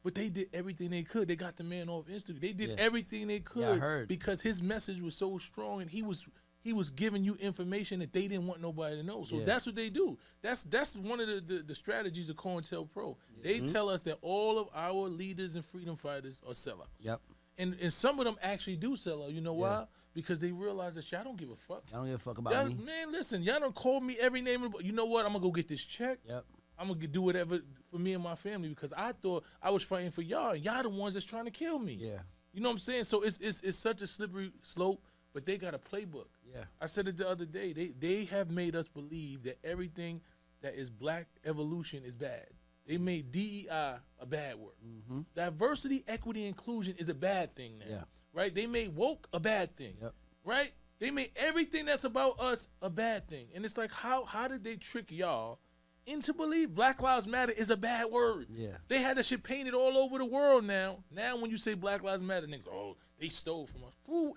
Speaker 3: But they did everything they could. They got the man off Instagram. They did everything they could
Speaker 1: I heard.
Speaker 3: because his message was so strong and he was giving you information that they didn't want nobody to know. So that's what they do. That's one of the strategies of COINTELPRO. They tell us that all of our leaders and freedom fighters are sellouts.
Speaker 1: Yep.
Speaker 3: And some of them actually do sell out. You know why? Because they realize that y'all don't give a fuck.
Speaker 1: I don't give a fuck about me.
Speaker 3: Man, listen, y'all don't call me every name. You know what? I'm going to go get this check.
Speaker 1: Yep.
Speaker 3: I'm going to do whatever for me and my family because I thought I was fighting for y'all. And y'all the ones that's trying to kill me.
Speaker 1: Yeah.
Speaker 3: You know what I'm saying? So it's such a slippery slope, but they got a playbook.
Speaker 1: Yeah.
Speaker 3: I said it the other day. They have made us believe that everything that is black evolution is bad. They made DEI a bad word.
Speaker 1: Mm-hmm.
Speaker 3: Diversity, equity, inclusion is a bad thing now.
Speaker 1: Yeah.
Speaker 3: Right? They made woke a bad thing.
Speaker 1: Yep.
Speaker 3: Right? They made everything that's about us a bad thing. And it's like, how did they trick y'all into believe Black Lives Matter is a bad word?
Speaker 1: Yeah.
Speaker 3: They had that shit painted all over the world now. Now when you say Black Lives Matter, niggas, oh, they stole from us. Fool,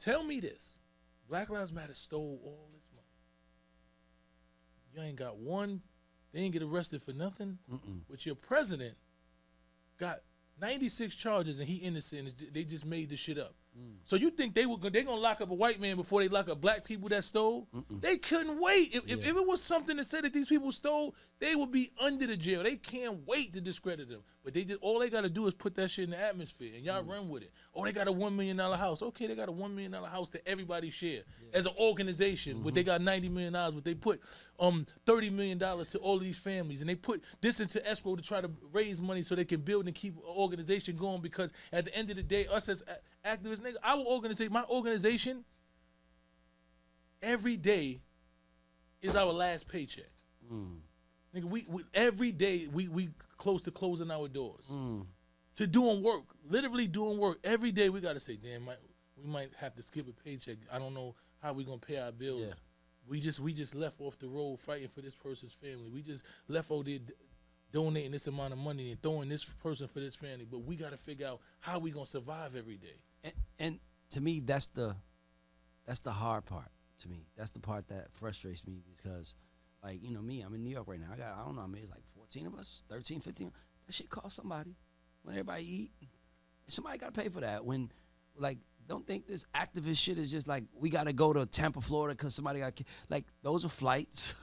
Speaker 3: tell me this. Black Lives Matter stole all this money. You ain't got one. They ain't get arrested for nothing. But your president got 96 charges and he innocent. They just made this shit up. So you think they gonna lock up a white man before they lock up black people that stole? They couldn't wait. If it was something that said that these people stole, they would be under the jail. They can't wait to discredit them. But all they gotta do is put that shit in the atmosphere and y'all run with it. Oh, they got a $1 million house. Okay, they got a $1 million house that everybody share as an organization. But they got $90 million. But they put $30 million to all of these families, and they put this into escrow to try to raise money so they can build and keep an organization going. Because at the end of the day, us as activists, nigga, our organization, my organization, every day is our last paycheck. Nigga, we every day we close to closing our doors to doing work, literally doing work. Every day we gotta say, damn, we might have to skip a paycheck. I don't know how we gonna pay our bills.
Speaker 1: Yeah.
Speaker 3: We just left off the road fighting for this person's family. We just left out there donating this amount of money and throwing this person for this family. But we gotta figure out how we gonna survive every day.
Speaker 1: And to me, that's the hard part. To me, that's the part that frustrates me because, like, you know, me, I'm in New York right now. I don't know, I mean, it's like 14 of us, 13, 15. That shit costs somebody. When everybody eat, somebody got to pay for that. When, like, don't think this activist shit is just like, we got to go to Tampa, Florida because somebody got like, those are flights,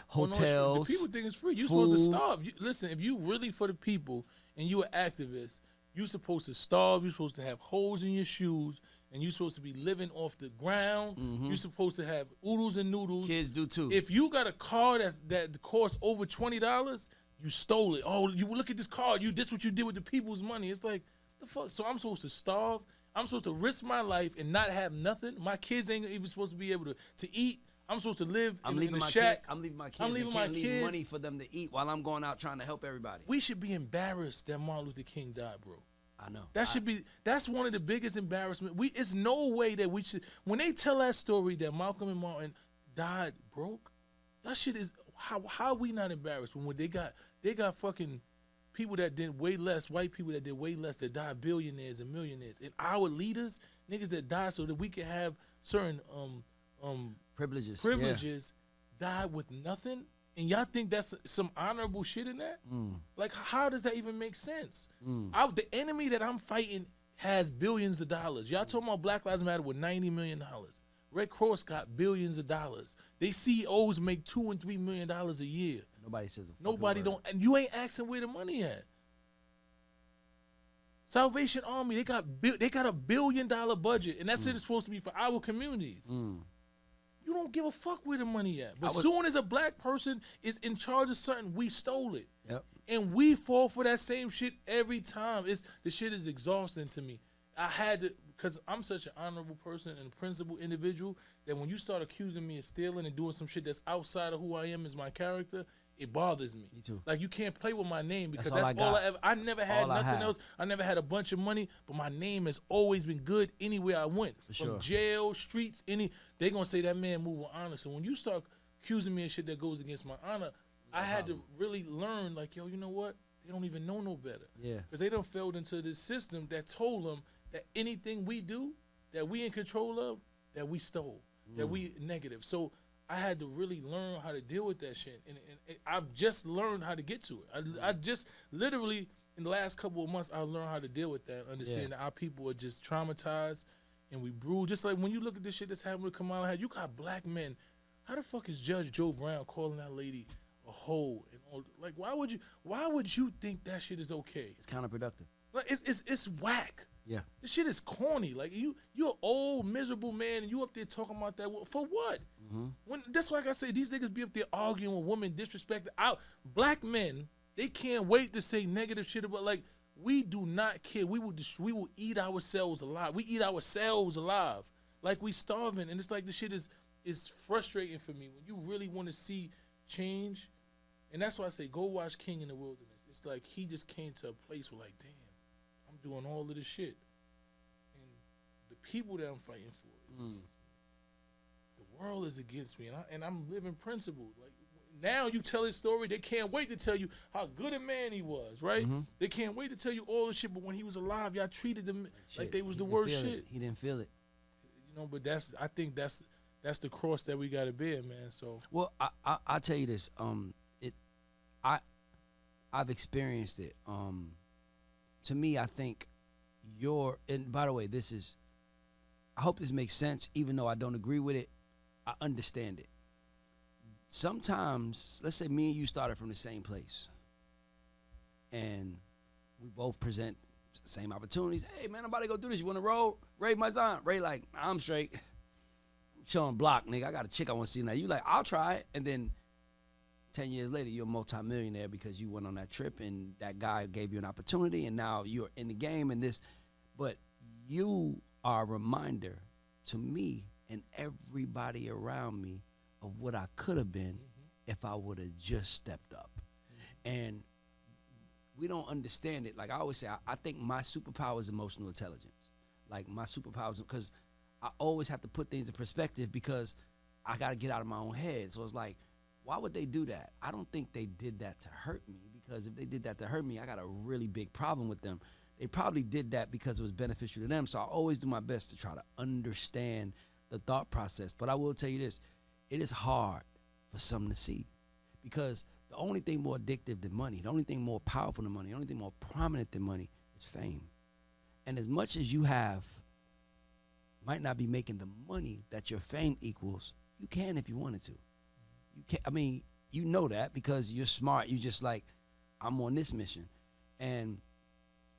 Speaker 1: hotels.
Speaker 3: The people think it's free. You're
Speaker 1: food.
Speaker 3: Supposed to starve. Listen, if you really for the people and you an activist, you're supposed to starve. You're supposed to have holes in your shoes. And you're supposed to be living off the ground. You're supposed to have oodles and noodles.
Speaker 1: Kids do too.
Speaker 3: If you got a car that costs over $20, you stole it. Oh, you look at this car. This what you did with the people's money. It's like, the fuck? So I'm supposed to starve. I'm supposed to risk my life and not have nothing. My kids ain't even supposed to be able to eat. I'm supposed to live in a shack.
Speaker 1: I'm leaving my kids.
Speaker 3: I'm leaving my kids.
Speaker 1: Money for them to eat while I'm going out trying to help everybody.
Speaker 3: We should be embarrassed that Martin Luther King died, bro.
Speaker 1: I know.
Speaker 3: That's one of the biggest embarrassment. It's no way that we should, when they tell that story that Malcolm and Martin died broke, that shit is, how we not embarrassed when they got fucking people that did way less, white people that did way less, that died billionaires and millionaires. And our leaders, niggas that died so that we can have certain privileges died with nothing. And y'all think that's some honorable shit in that? Like, how does that even make sense? The enemy that I'm fighting has billions of dollars. Y'all talking about Black Lives Matter with $90 million. Red Cross got billions of dollars. They CEOs make $2 and $3 million a year.
Speaker 1: Nobody says a fucking
Speaker 3: Nobody
Speaker 1: word.
Speaker 3: don't, and you ain't asking where the money at. Salvation Army, they got a $1 billion budget, and that's it. It's supposed to be for our communities. You don't give a fuck where the money at. But soon as a black person is in charge of something, we stole it.
Speaker 1: Yep.
Speaker 3: And we fall for that same shit every time. The shit is exhausting to me. I had to, because I'm such an honorable person and a principled individual, that when you start accusing me of stealing and doing some shit that's outside of who I am as my character, it bothers me.
Speaker 1: Me too.
Speaker 3: Like, you can't play with my name, because
Speaker 1: That's all I got.
Speaker 3: I never had nothing else. I never had a bunch of money, but my name has always been good anywhere I went. From jail, streets, they gonna say that man move with honor. So when you start accusing me of shit that goes against my honor, I had to really learn, like, yo, you know what? They don't even know no better.
Speaker 1: Yeah.
Speaker 3: Because they done fell into this system that told them that anything we do, that we in control of, that we stole, that we negative. So I had to really learn how to deal with that shit. And I've just learned how to get to it. I just literally, in the last couple of months, I've learned how to deal with that. Understand that our people are just traumatized and we bruised. Just like when you look at this shit that's happening with Kamala, you got black men. How the fuck is Judge Joe Brown calling that lady a hoe? And all, like, why would you think that shit is okay?
Speaker 1: It's counterproductive.
Speaker 3: Like, it's whack.
Speaker 1: Yeah.
Speaker 3: This shit is corny. Like, you're an old, miserable man, and you up there talking about that. For what? When that's like I say, these niggas be up there arguing with women, disrespecting. Black men, they can't wait to say negative shit about, like, we do not care. We will eat ourselves alive. We eat ourselves alive. Like, we starving. And it's like, this shit is frustrating for me. When you really want to see change, and that's why I say, go watch King in the Wilderness. It's like he just came to a place where, like, damn, I'm doing all of this shit. And the people that I'm fighting for is against me. The world is against me, and I'm living principled. Like, now you tell his story, they can't wait to tell you how good a man he was, right? They can't wait to tell you all the shit, but when he was alive, y'all treated him like they was the worst shit.
Speaker 1: He didn't feel it.
Speaker 3: You know, but I think that's the cross that we gotta bear, man. So,
Speaker 1: well, I'll tell you this. I've experienced it. To me, I think and by the way, I hope this makes sense, even though I don't agree with it. I understand it. Sometimes, let's say me and you started from the same place, and we both present the same opportunities. Hey, man, I'm about to go do this. You want to roll? Ray, Mysonne. Ray, like, I'm straight. I'm chilling block, nigga. I got a chick I want to see now. You like, I'll try it. And then 10 years later, you're a multimillionaire because you went on that trip and that guy gave you an opportunity, and now you're in the game and this. But you are a reminder to me and everybody around me of what I could have been if I would have just stepped up. And we don't understand it. Like I always say, I think my superpower is emotional intelligence. Like my superpower is, because I always have to put things in perspective because I got to get out of my own head. So it's like, why would they do that? I don't think they did that to hurt me, because if they did that to hurt me, I got a really big problem with them. They probably did that because it was beneficial to them. So I always do my best to try to understand the thought process. But I will tell you this, it is hard for some to see, because the only thing more addictive than money, the only thing more powerful than money, the only thing more prominent than money is fame. And as much as you have, might not be making the money that your fame equals, you can if you wanted to. You can. I mean, you know that because you're smart. You just like, I'm on this mission. And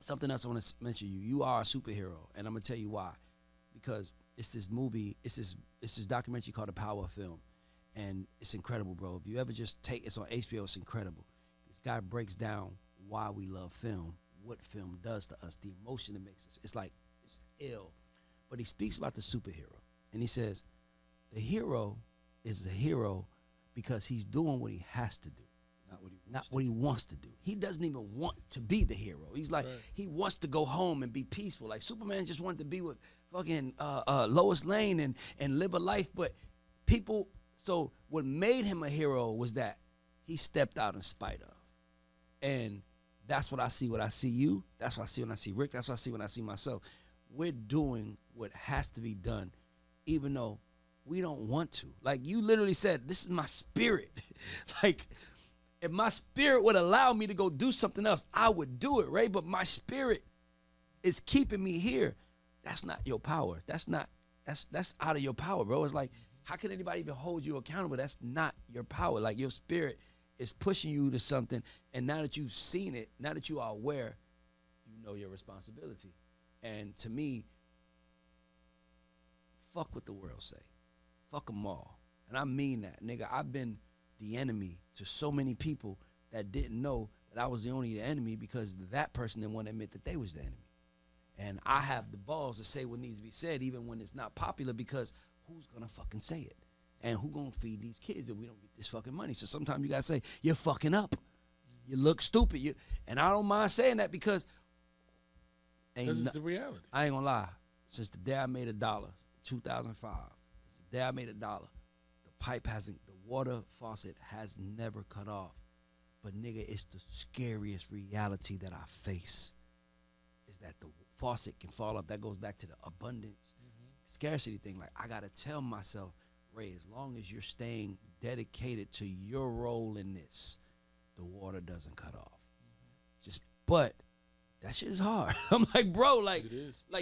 Speaker 1: something else I want to mention, you are a superhero, and I'm gonna tell you why. Because it's this movie, it's this documentary called The Power of Film, and it's incredible, bro. If you ever just it's on HBO, it's incredible. This guy breaks down why we love film, what film does to us, the emotion it makes us. It's like, it's ill. But he speaks about the superhero, and he says, the hero is the hero because he's doing what he has to do, not what he wants to do. He doesn't even want to be the hero. He's like, he wants to go home and be peaceful. Like Superman just wanted to be with fucking Lois Lane and live a life. But people, so what made him a hero was that he stepped out in spite of. And that's what I see when I see you. That's what I see when I see Rick. That's what I see when I see myself. We're doing what has to be done, even though we don't want to. Like you literally said, this is my spirit. Like, if my spirit would allow me to go do something else, I would do it, right? But my spirit is keeping me here. That's not your power. That's not that's out of your power, bro. It's like, how can anybody even hold you accountable? That's not your power. Like, your spirit is pushing you to something, and now that you've seen it, now that you are aware, you know your responsibility. And to me, fuck what the world say. Fuck them all. And I mean that, nigga. I've been the enemy to so many people that didn't know that I was the only enemy because that person didn't want to admit that they was the enemy. And I have the balls to say what needs to be said, even when it's not popular, because who's gonna fucking say it? And who gonna feed these kids if we don't get this fucking money? So sometimes you gotta say, you're fucking up. You look stupid. And I don't mind saying that because
Speaker 3: it's the reality.
Speaker 1: I ain't gonna lie. Since the day I made $1, 2005, since the day I made $1, the water faucet has never cut off. But nigga, it's the scariest reality that I face is that the faucet can fall off. That goes back to the abundance, scarcity thing. Like, I gotta tell myself, Ray, as long as you're staying dedicated to your role in this, the water doesn't cut off. But that shit is hard. I'm like, bro, like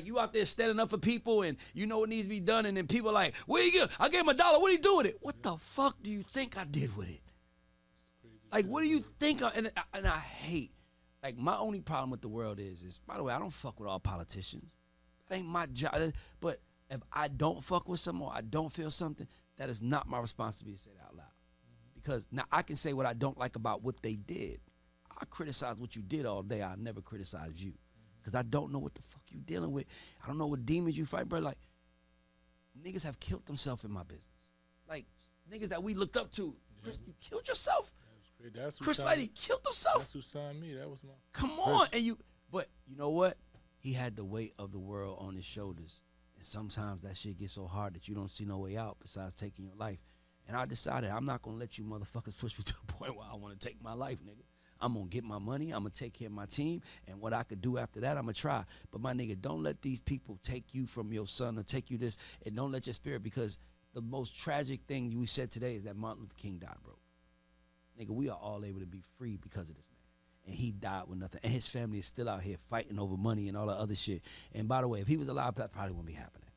Speaker 1: you out there standing up for people and you know what needs to be done, and then people are like, where you get? I gave him $1. What do you do with it? What the fuck do you think I did with it? Like, what do you think? And I hate, like, my only problem with the world is, by the way, I don't fuck with all politicians. That ain't my job. But if I don't fuck with someone, or I don't feel something, that is not my responsibility to say it out loud. Because now I can say what I don't like about what they did. I criticize what you did all day. I never criticize you. Because I don't know what the fuck you dealing with. I don't know what demons you fight, bro. Like, niggas have killed themselves in my business. Like, niggas that we looked up to. Chris, you killed yourself.
Speaker 3: That's
Speaker 1: Chris Lighty killed himself.
Speaker 3: That's who signed me. That was my.
Speaker 1: Come on, but you know what? He had the weight of the world on his shoulders, and sometimes that shit gets so hard that you don't see no way out besides taking your life. And I decided I'm not gonna let you motherfuckers push me to a point where I want to take my life, nigga. I'm gonna get my money. I'm gonna take care of my team, and what I could do after that, I'm gonna try. But my nigga, don't let these people take you from your son or take you this, and don't let your spirit, because the most tragic thing we said today is that Martin Luther King died, bro. Nigga, we are all able to be free because of this man. And he died with nothing. And his family is still out here fighting over money and all that other shit. And by the way, if he was alive, that probably wouldn't be happening.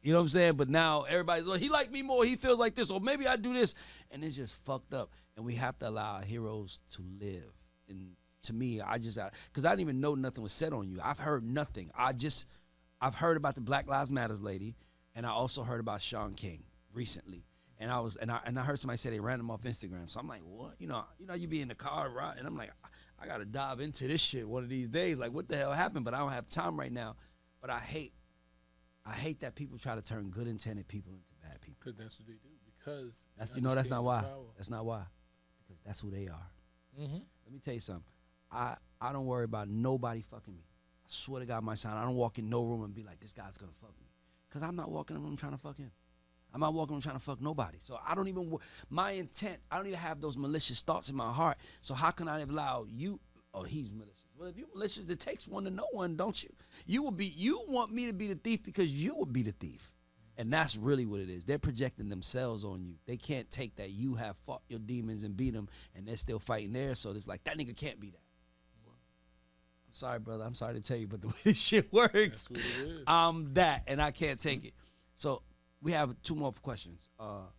Speaker 1: You know what I'm saying? But now everybody's like, he liked me more. He feels like this. Or maybe I do this. And it's just fucked up. And we have to allow our heroes to live. And to me, because I didn't even know nothing was said on you. I've heard nothing. I've heard about the Black Lives Matters lady. And I also heard about Sean King recently. And I heard somebody say they ran him off Instagram. So I'm like, what? You know, you be in the car, right? And I'm like, I gotta dive into this shit one of these days. Like, what the hell happened? But I don't have time right now. But I hate that people try to turn good intended people into bad people.
Speaker 3: Because that's what they do. Because
Speaker 1: that's not why. That's not why. Because that's who they are.
Speaker 3: Mm-hmm.
Speaker 1: Let me tell you something. I don't worry about nobody fucking me. I swear to God, my son, I don't walk in no room and be like, this guy's gonna fuck me. Because I'm not walking in the room trying to fuck him. I'm not walking around trying to fuck nobody. So I don't even, my intent, I don't even have those malicious thoughts in my heart. So how can I allow you, oh, he's malicious. Well, if you're malicious, it takes one to know one, don't you? You want me to be the thief because you would be the thief. And that's really what it is. They're projecting themselves on you. They can't take that you have fought your demons and beat them and they're still fighting there. So it's like, that nigga can't be that. I'm sorry, brother. I'm sorry to tell you, but the way this shit works,
Speaker 3: that's what it is.
Speaker 1: I'm that and I can't take it. So, we have 2 more questions,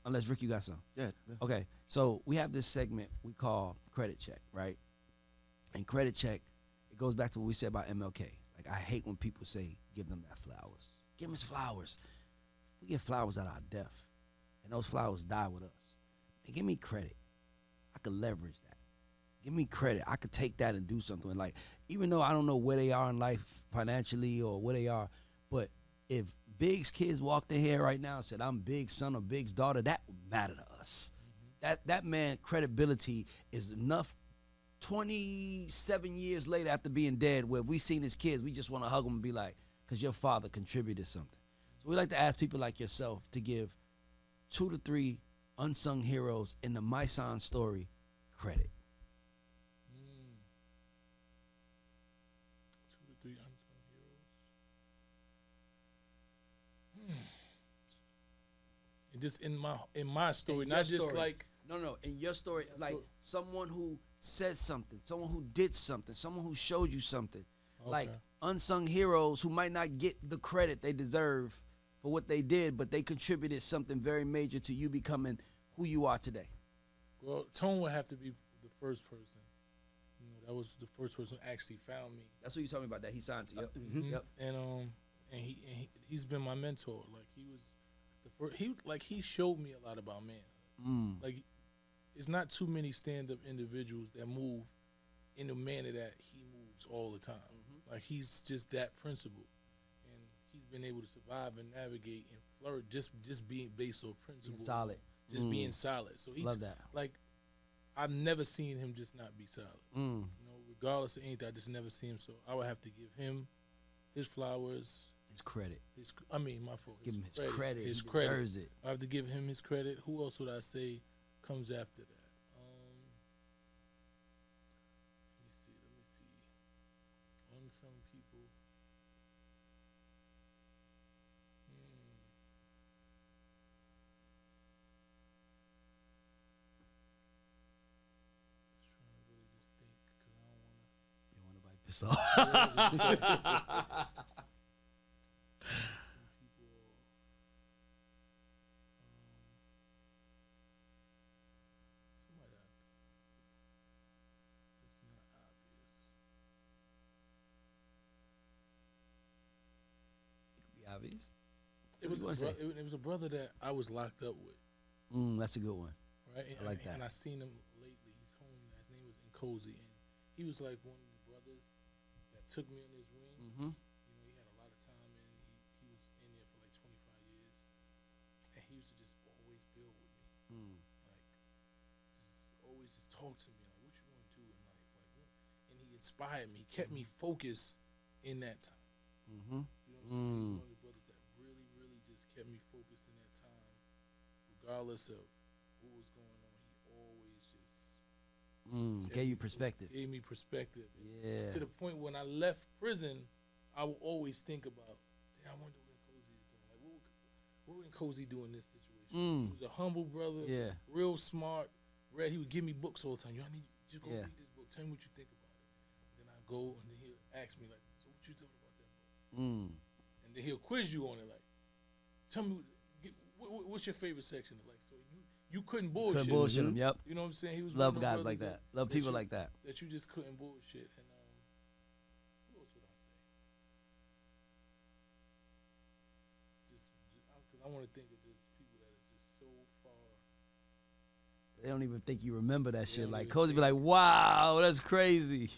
Speaker 1: unless Rick, you got some.
Speaker 2: Yeah.
Speaker 1: Okay, so we have this segment we call Credit Check, right? And Credit Check, it goes back to what we said about MLK. Like, I hate when people say, give them that flowers. Give them his flowers. We get flowers at our death, and those flowers die with us. And give me credit. I could leverage that. Give me credit. I could take that and do something. Like, even though I don't know where they are in life financially or where they are, but if Big's kids walked in here right now and said, I'm Big's son or Big's daughter, that would matter to us. That man credibility is enough 27 years later after being dead where if we seen his kids, we just want to hug him and be like, because your father contributed something. So we like to ask people like yourself to give 2 to 3 unsung heroes in the Mysonne story credit.
Speaker 3: 2 to 3 unsung heroes. Just in my story,
Speaker 1: In
Speaker 3: not
Speaker 1: your
Speaker 3: just
Speaker 1: story.
Speaker 3: like
Speaker 1: No, in your story, like someone who said something, someone who did something, someone who showed you something.
Speaker 3: Okay.
Speaker 1: Like unsung heroes who might not get the credit they deserve for what they did, but they contributed something very major to you becoming who you are today?
Speaker 3: Well, Tone would have to be the first person. You know, that was the first person who actually found me.
Speaker 1: That's what you told me about that. He signed to you.
Speaker 3: Mm-hmm.
Speaker 1: Yep.
Speaker 3: And he's been my mentor. Like he was the first. He showed me a lot about manhood. Like it's not too many stand-up individuals that move in the manner that he moves all the time. Like he's just that principle, and he's been able to survive and navigate and flourish just being based on principle,
Speaker 1: Being solid,
Speaker 3: being solid. So he's
Speaker 1: love that.
Speaker 3: Like I've never seen him just not be solid. You know, regardless of anything, I just never see him. So I would have to give him his flowers,
Speaker 1: his credit.
Speaker 3: My fault.
Speaker 1: Give him his credit.
Speaker 3: His
Speaker 1: He
Speaker 3: credit.
Speaker 1: deserves it.
Speaker 3: I have to give him his credit. Who else would I say comes after that? Let me see. Unsung people. Just trying to really just think because I don't want to.
Speaker 1: You want nobody pissed off. Obvious.
Speaker 3: It was a brother that I was locked up with.
Speaker 1: That's a good one.
Speaker 3: Right?
Speaker 1: I like that.
Speaker 3: And I seen him lately. He's home. His name was Cozy, and he was like one of the brothers that took me in his wing. You know, he had a lot of time, and he was in there for like 25 years, and he used to just always build with me, like just always just talk to me like, what you want to do in life, like, what? And he inspired me. He kept me focused in that time. You know what I'm saying? He was one of the brothers that really, really just kept me focused in that time, regardless of what was going on. He always just
Speaker 1: gave you perspective.
Speaker 3: Gave me perspective.
Speaker 1: Yeah.
Speaker 3: To the point when I left prison, I would always think about, I wonder what Cozy's doing. Like, what would Cozy do in this situation? He was a humble brother, real smart. He would give me books all the time. I need you to go read this book. Tell me what you think about it. Then I go, and then he'll ask me like, so what you thought about that book? And then he'll quiz you on it. Like, tell me, what's your favorite section? Like, so you couldn't bullshit.
Speaker 1: Couldn't bullshit him. Yep.
Speaker 3: You know what I'm saying? He was
Speaker 1: love guys like that. Love people like that.
Speaker 3: That you just couldn't bullshit. And what else would I say? Just because I want to think of just people that is just so far.
Speaker 1: They don't even think you remember that shit. Like Cozy be like, "Wow, that's crazy."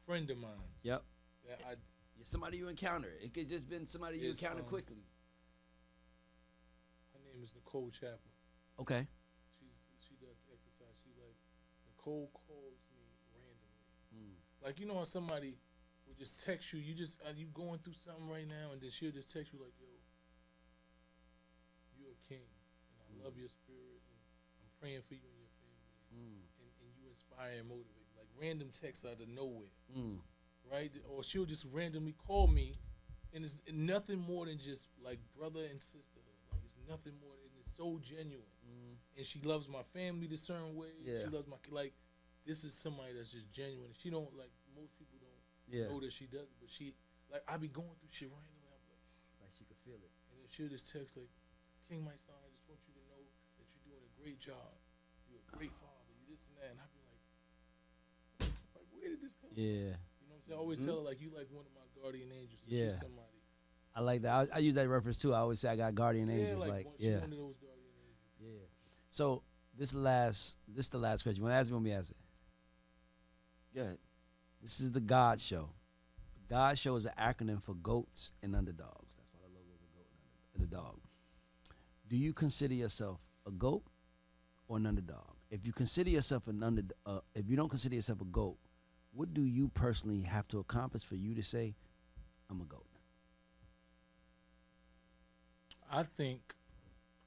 Speaker 3: Friend of mine.
Speaker 1: Yep.
Speaker 3: That
Speaker 1: somebody you encounter. It could just been somebody you encounter quickly.
Speaker 3: Her name is Nicole Chapel.
Speaker 1: Okay.
Speaker 3: She does exercise. She like Nicole calls me randomly. Like, you know how somebody will just text you. You going through something right now, and then she'll just text you like, "Yo, you're a king, and I love your spirit, and I'm praying for you and your family, and you inspire and motivate." Like random texts out of nowhere, right? Or she'll just randomly call me, and it's nothing more than just like brother and sisterhood. Like it's nothing more than it's so genuine, and she loves my family the certain way.
Speaker 1: Yeah.
Speaker 3: She loves like this is somebody that's just genuine. She don't like most people don't know that she does, but she like I be going through shit randomly. I'm like
Speaker 1: she could feel it,
Speaker 3: and then she'll just text like, "King Mysonne, I just want you to know that you're doing a great job. You're a great father. You this and that," and I be like, where did this come from? You know what I'm saying? I always tell her, like, you like one of my guardian angels. So she's somebody.
Speaker 1: I like that. I use that reference, too. I always say I got guardian angels.
Speaker 3: Like she's one of those guardian angels.
Speaker 1: Yeah. So, this is the last question. You want to ask me when we ask it?
Speaker 2: Go ahead.
Speaker 1: This is the God Show. The God Show is an acronym for goats and underdogs. That's why the logo is a goat and underdog. Do you consider yourself a goat or an underdog? If you consider yourself if you don't consider yourself a goat, what do you personally have to accomplish for you to say, I'm a GOAT?
Speaker 3: I think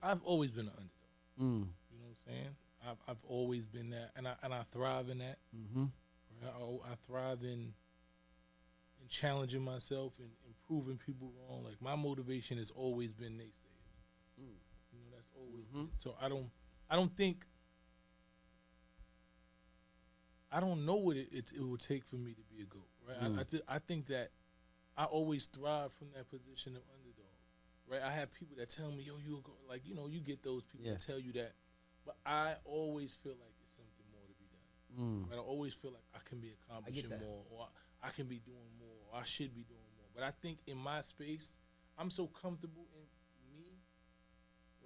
Speaker 3: I've always been an underdog. You know what I'm saying? I've always been that, and I thrive in that. I thrive in challenging myself and proving people wrong. Like my motivation has always been naysayers. You know, that's always been. So I don't think I don't know what it will take for me to be a GOAT, right? I think that I always thrive from that position of underdog, right? I have people that tell me, yo, you a GOAT. Like, you know, you get those people that tell you that. But I always feel like it's something more to be done. Right? I always feel like I can be accomplishing more, or I can be doing more, or I should be doing more. But I think in my space, I'm so comfortable in me,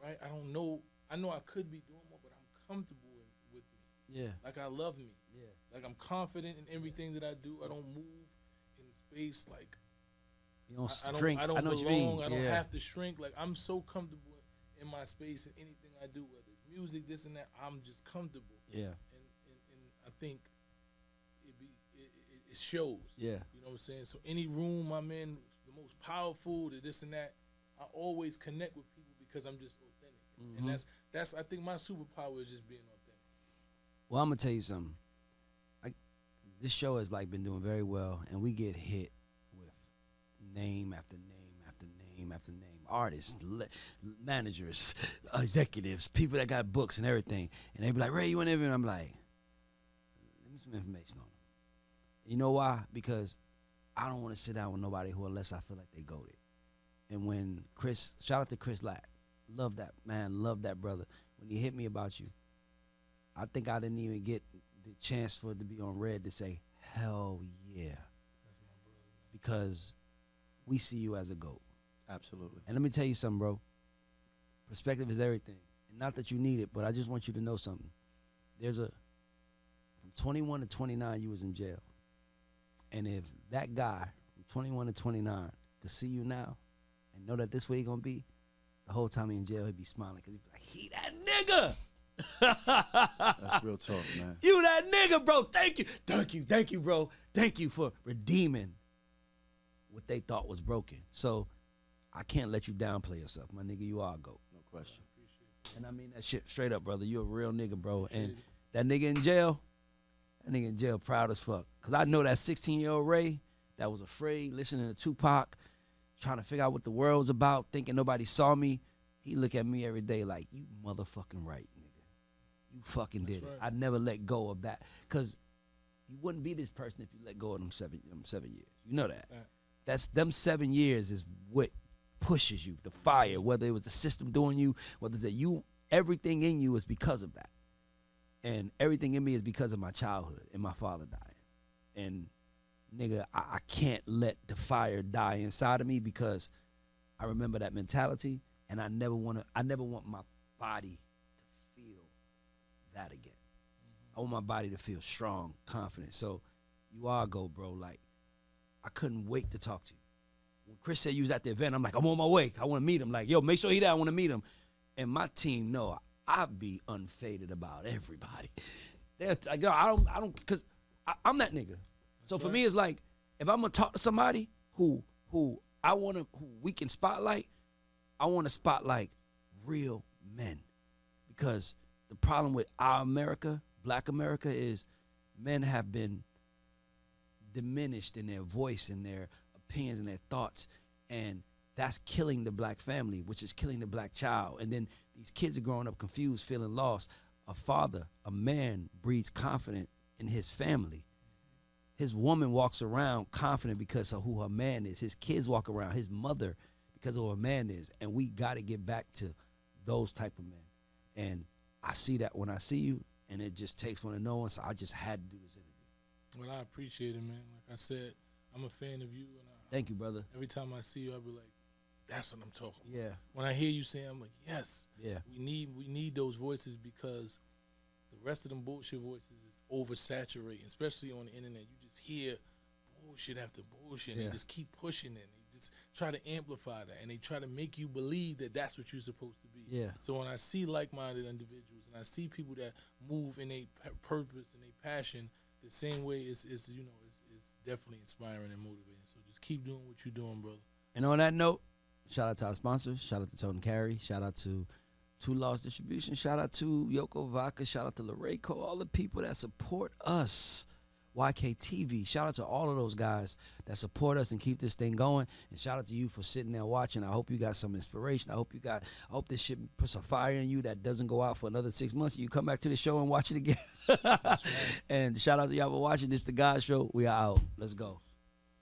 Speaker 3: right? I don't know. I know I could be doing more, but I'm comfortable with me.
Speaker 1: Yeah.
Speaker 3: Like, I love me.
Speaker 1: Yeah.
Speaker 3: Like, I'm confident in everything that I do. I don't move in space like
Speaker 1: You don't
Speaker 3: I
Speaker 1: shrink.
Speaker 3: don't
Speaker 1: I know what you
Speaker 3: belong.
Speaker 1: mean.
Speaker 3: I don't
Speaker 1: Yeah.
Speaker 3: have to shrink. Like, I'm so comfortable in my space and anything I do, whether it's music, this and that. I'm just comfortable.
Speaker 1: Yeah.
Speaker 3: And I think it shows.
Speaker 1: Yeah.
Speaker 3: You know what I'm saying? So any room I'm in, the most powerful, the this and that, I always connect with people because I'm just authentic. And that's I think my superpower is just being authentic.
Speaker 1: Well, I'm gonna tell you something. This show has like been doing very well, and we get hit with name after name after name after name, artists, managers, executives, people that got books and everything, and they be like, "Ray, you want to interview?" And I'm like, "Give me some information on them." You know why? Because I don't want to sit down with nobody who, unless I feel like they goated. And when Chris, shout out to Chris Lack, love that man, love that brother. When he hit me about you, I think I didn't even get the chance for it to be on Red to say, hell yeah.
Speaker 3: That's my brother, man.
Speaker 1: Because we see you as a GOAT.
Speaker 2: Absolutely.
Speaker 1: And let me tell you something, bro. Perspective is everything. And not that you need it, but I just want you to know something. From 21 to 29, you was in jail. And if that guy from 21 to 29 could see you now and know that this way he gonna be, the whole time he in jail, he'd be smiling because he'd be like, he that nigga.
Speaker 2: That's real talk, man.
Speaker 1: You that nigga, bro. Thank you, bro. Thank you for redeeming what they thought was broken. So I can't let you downplay yourself, my nigga. You are a GOAT.
Speaker 2: No question.
Speaker 1: And I mean that shit straight up, brother. You a real nigga, bro. And that nigga in jail, proud as fuck. Cause I know that 16-year-old Ray that was afraid, listening to Tupac, trying to figure out what the world's about, thinking nobody saw me. He look at me every day like, you motherfucking right, nigga. You fucking did it. I never let go of that. Cause you wouldn't be this person if you let go of them 7 years. You know that. That's them 7 years is what pushes you, the fire, whether it was the system doing you, whether it's that you, everything in you is because of that. And everything in me is because of my childhood and my father dying. And nigga, I can't let the fire die inside of me because I remember that mentality, and I never want my body to feel that again. I want my body to feel strong, confident. So you are a GOAT, bro. Like, I couldn't wait to talk to you. When Chris said you was at the event, I'm like, I'm on my way. I want to meet him. Like, yo, make sure he there. I want to meet him. And my team know I be unfaded about everybody. They're like, yo, I don't, because I'm that nigga. So for me, it's like, if I'm gonna talk to somebody who we can spotlight, I want to spotlight real men. Because the problem with our America, Black America, is men have been diminished in their voice and their opinions and their thoughts, and that's killing the black family, which is killing the black child. And then these kids are growing up confused, feeling lost. A man breeds confidence in his family. His woman walks around confident because of who her man is. His kids walk around, his mother, because of who her man is. And we got to get back to those type of men. And I see that when I see you, and it just takes one to know one, so I just had to do this interview.
Speaker 3: Well, I appreciate it, man. Like I said, I'm a fan of you. And
Speaker 1: Thank you, brother.
Speaker 3: Every time I see you, I'll be like, that's what I'm talking about.
Speaker 1: Yeah.
Speaker 3: When I hear you saying, I'm like, yes.
Speaker 1: Yeah.
Speaker 3: We need those voices, because the rest of them bullshit voices is oversaturating, especially on the internet. You just hear bullshit after bullshit, and they just keep pushing it. They just try to amplify that, and they try to make you believe that that's what you're supposed to be.
Speaker 1: Yeah.
Speaker 3: So when I see like-minded individuals, and I see people that move in a purpose and a passion the same way, it's definitely inspiring and motivating. So just keep doing what you're doing, brother.
Speaker 1: And on that note, shout out to our sponsors. Shout out to Toten Carry. Shout out to Two Lost Distribution. Shout out to Yoko Vodka. Shout out to Lareco. All the people that support us. YKTV. Shout out to all of those guys that support us and keep this thing going. And shout out to you for sitting there watching. I hope you got some inspiration. I hope this shit puts a fire in you that doesn't go out for another 6 months. You come back to the show and watch it again. And shout out to y'all for watching. This is The God Show. We are out. Let's go.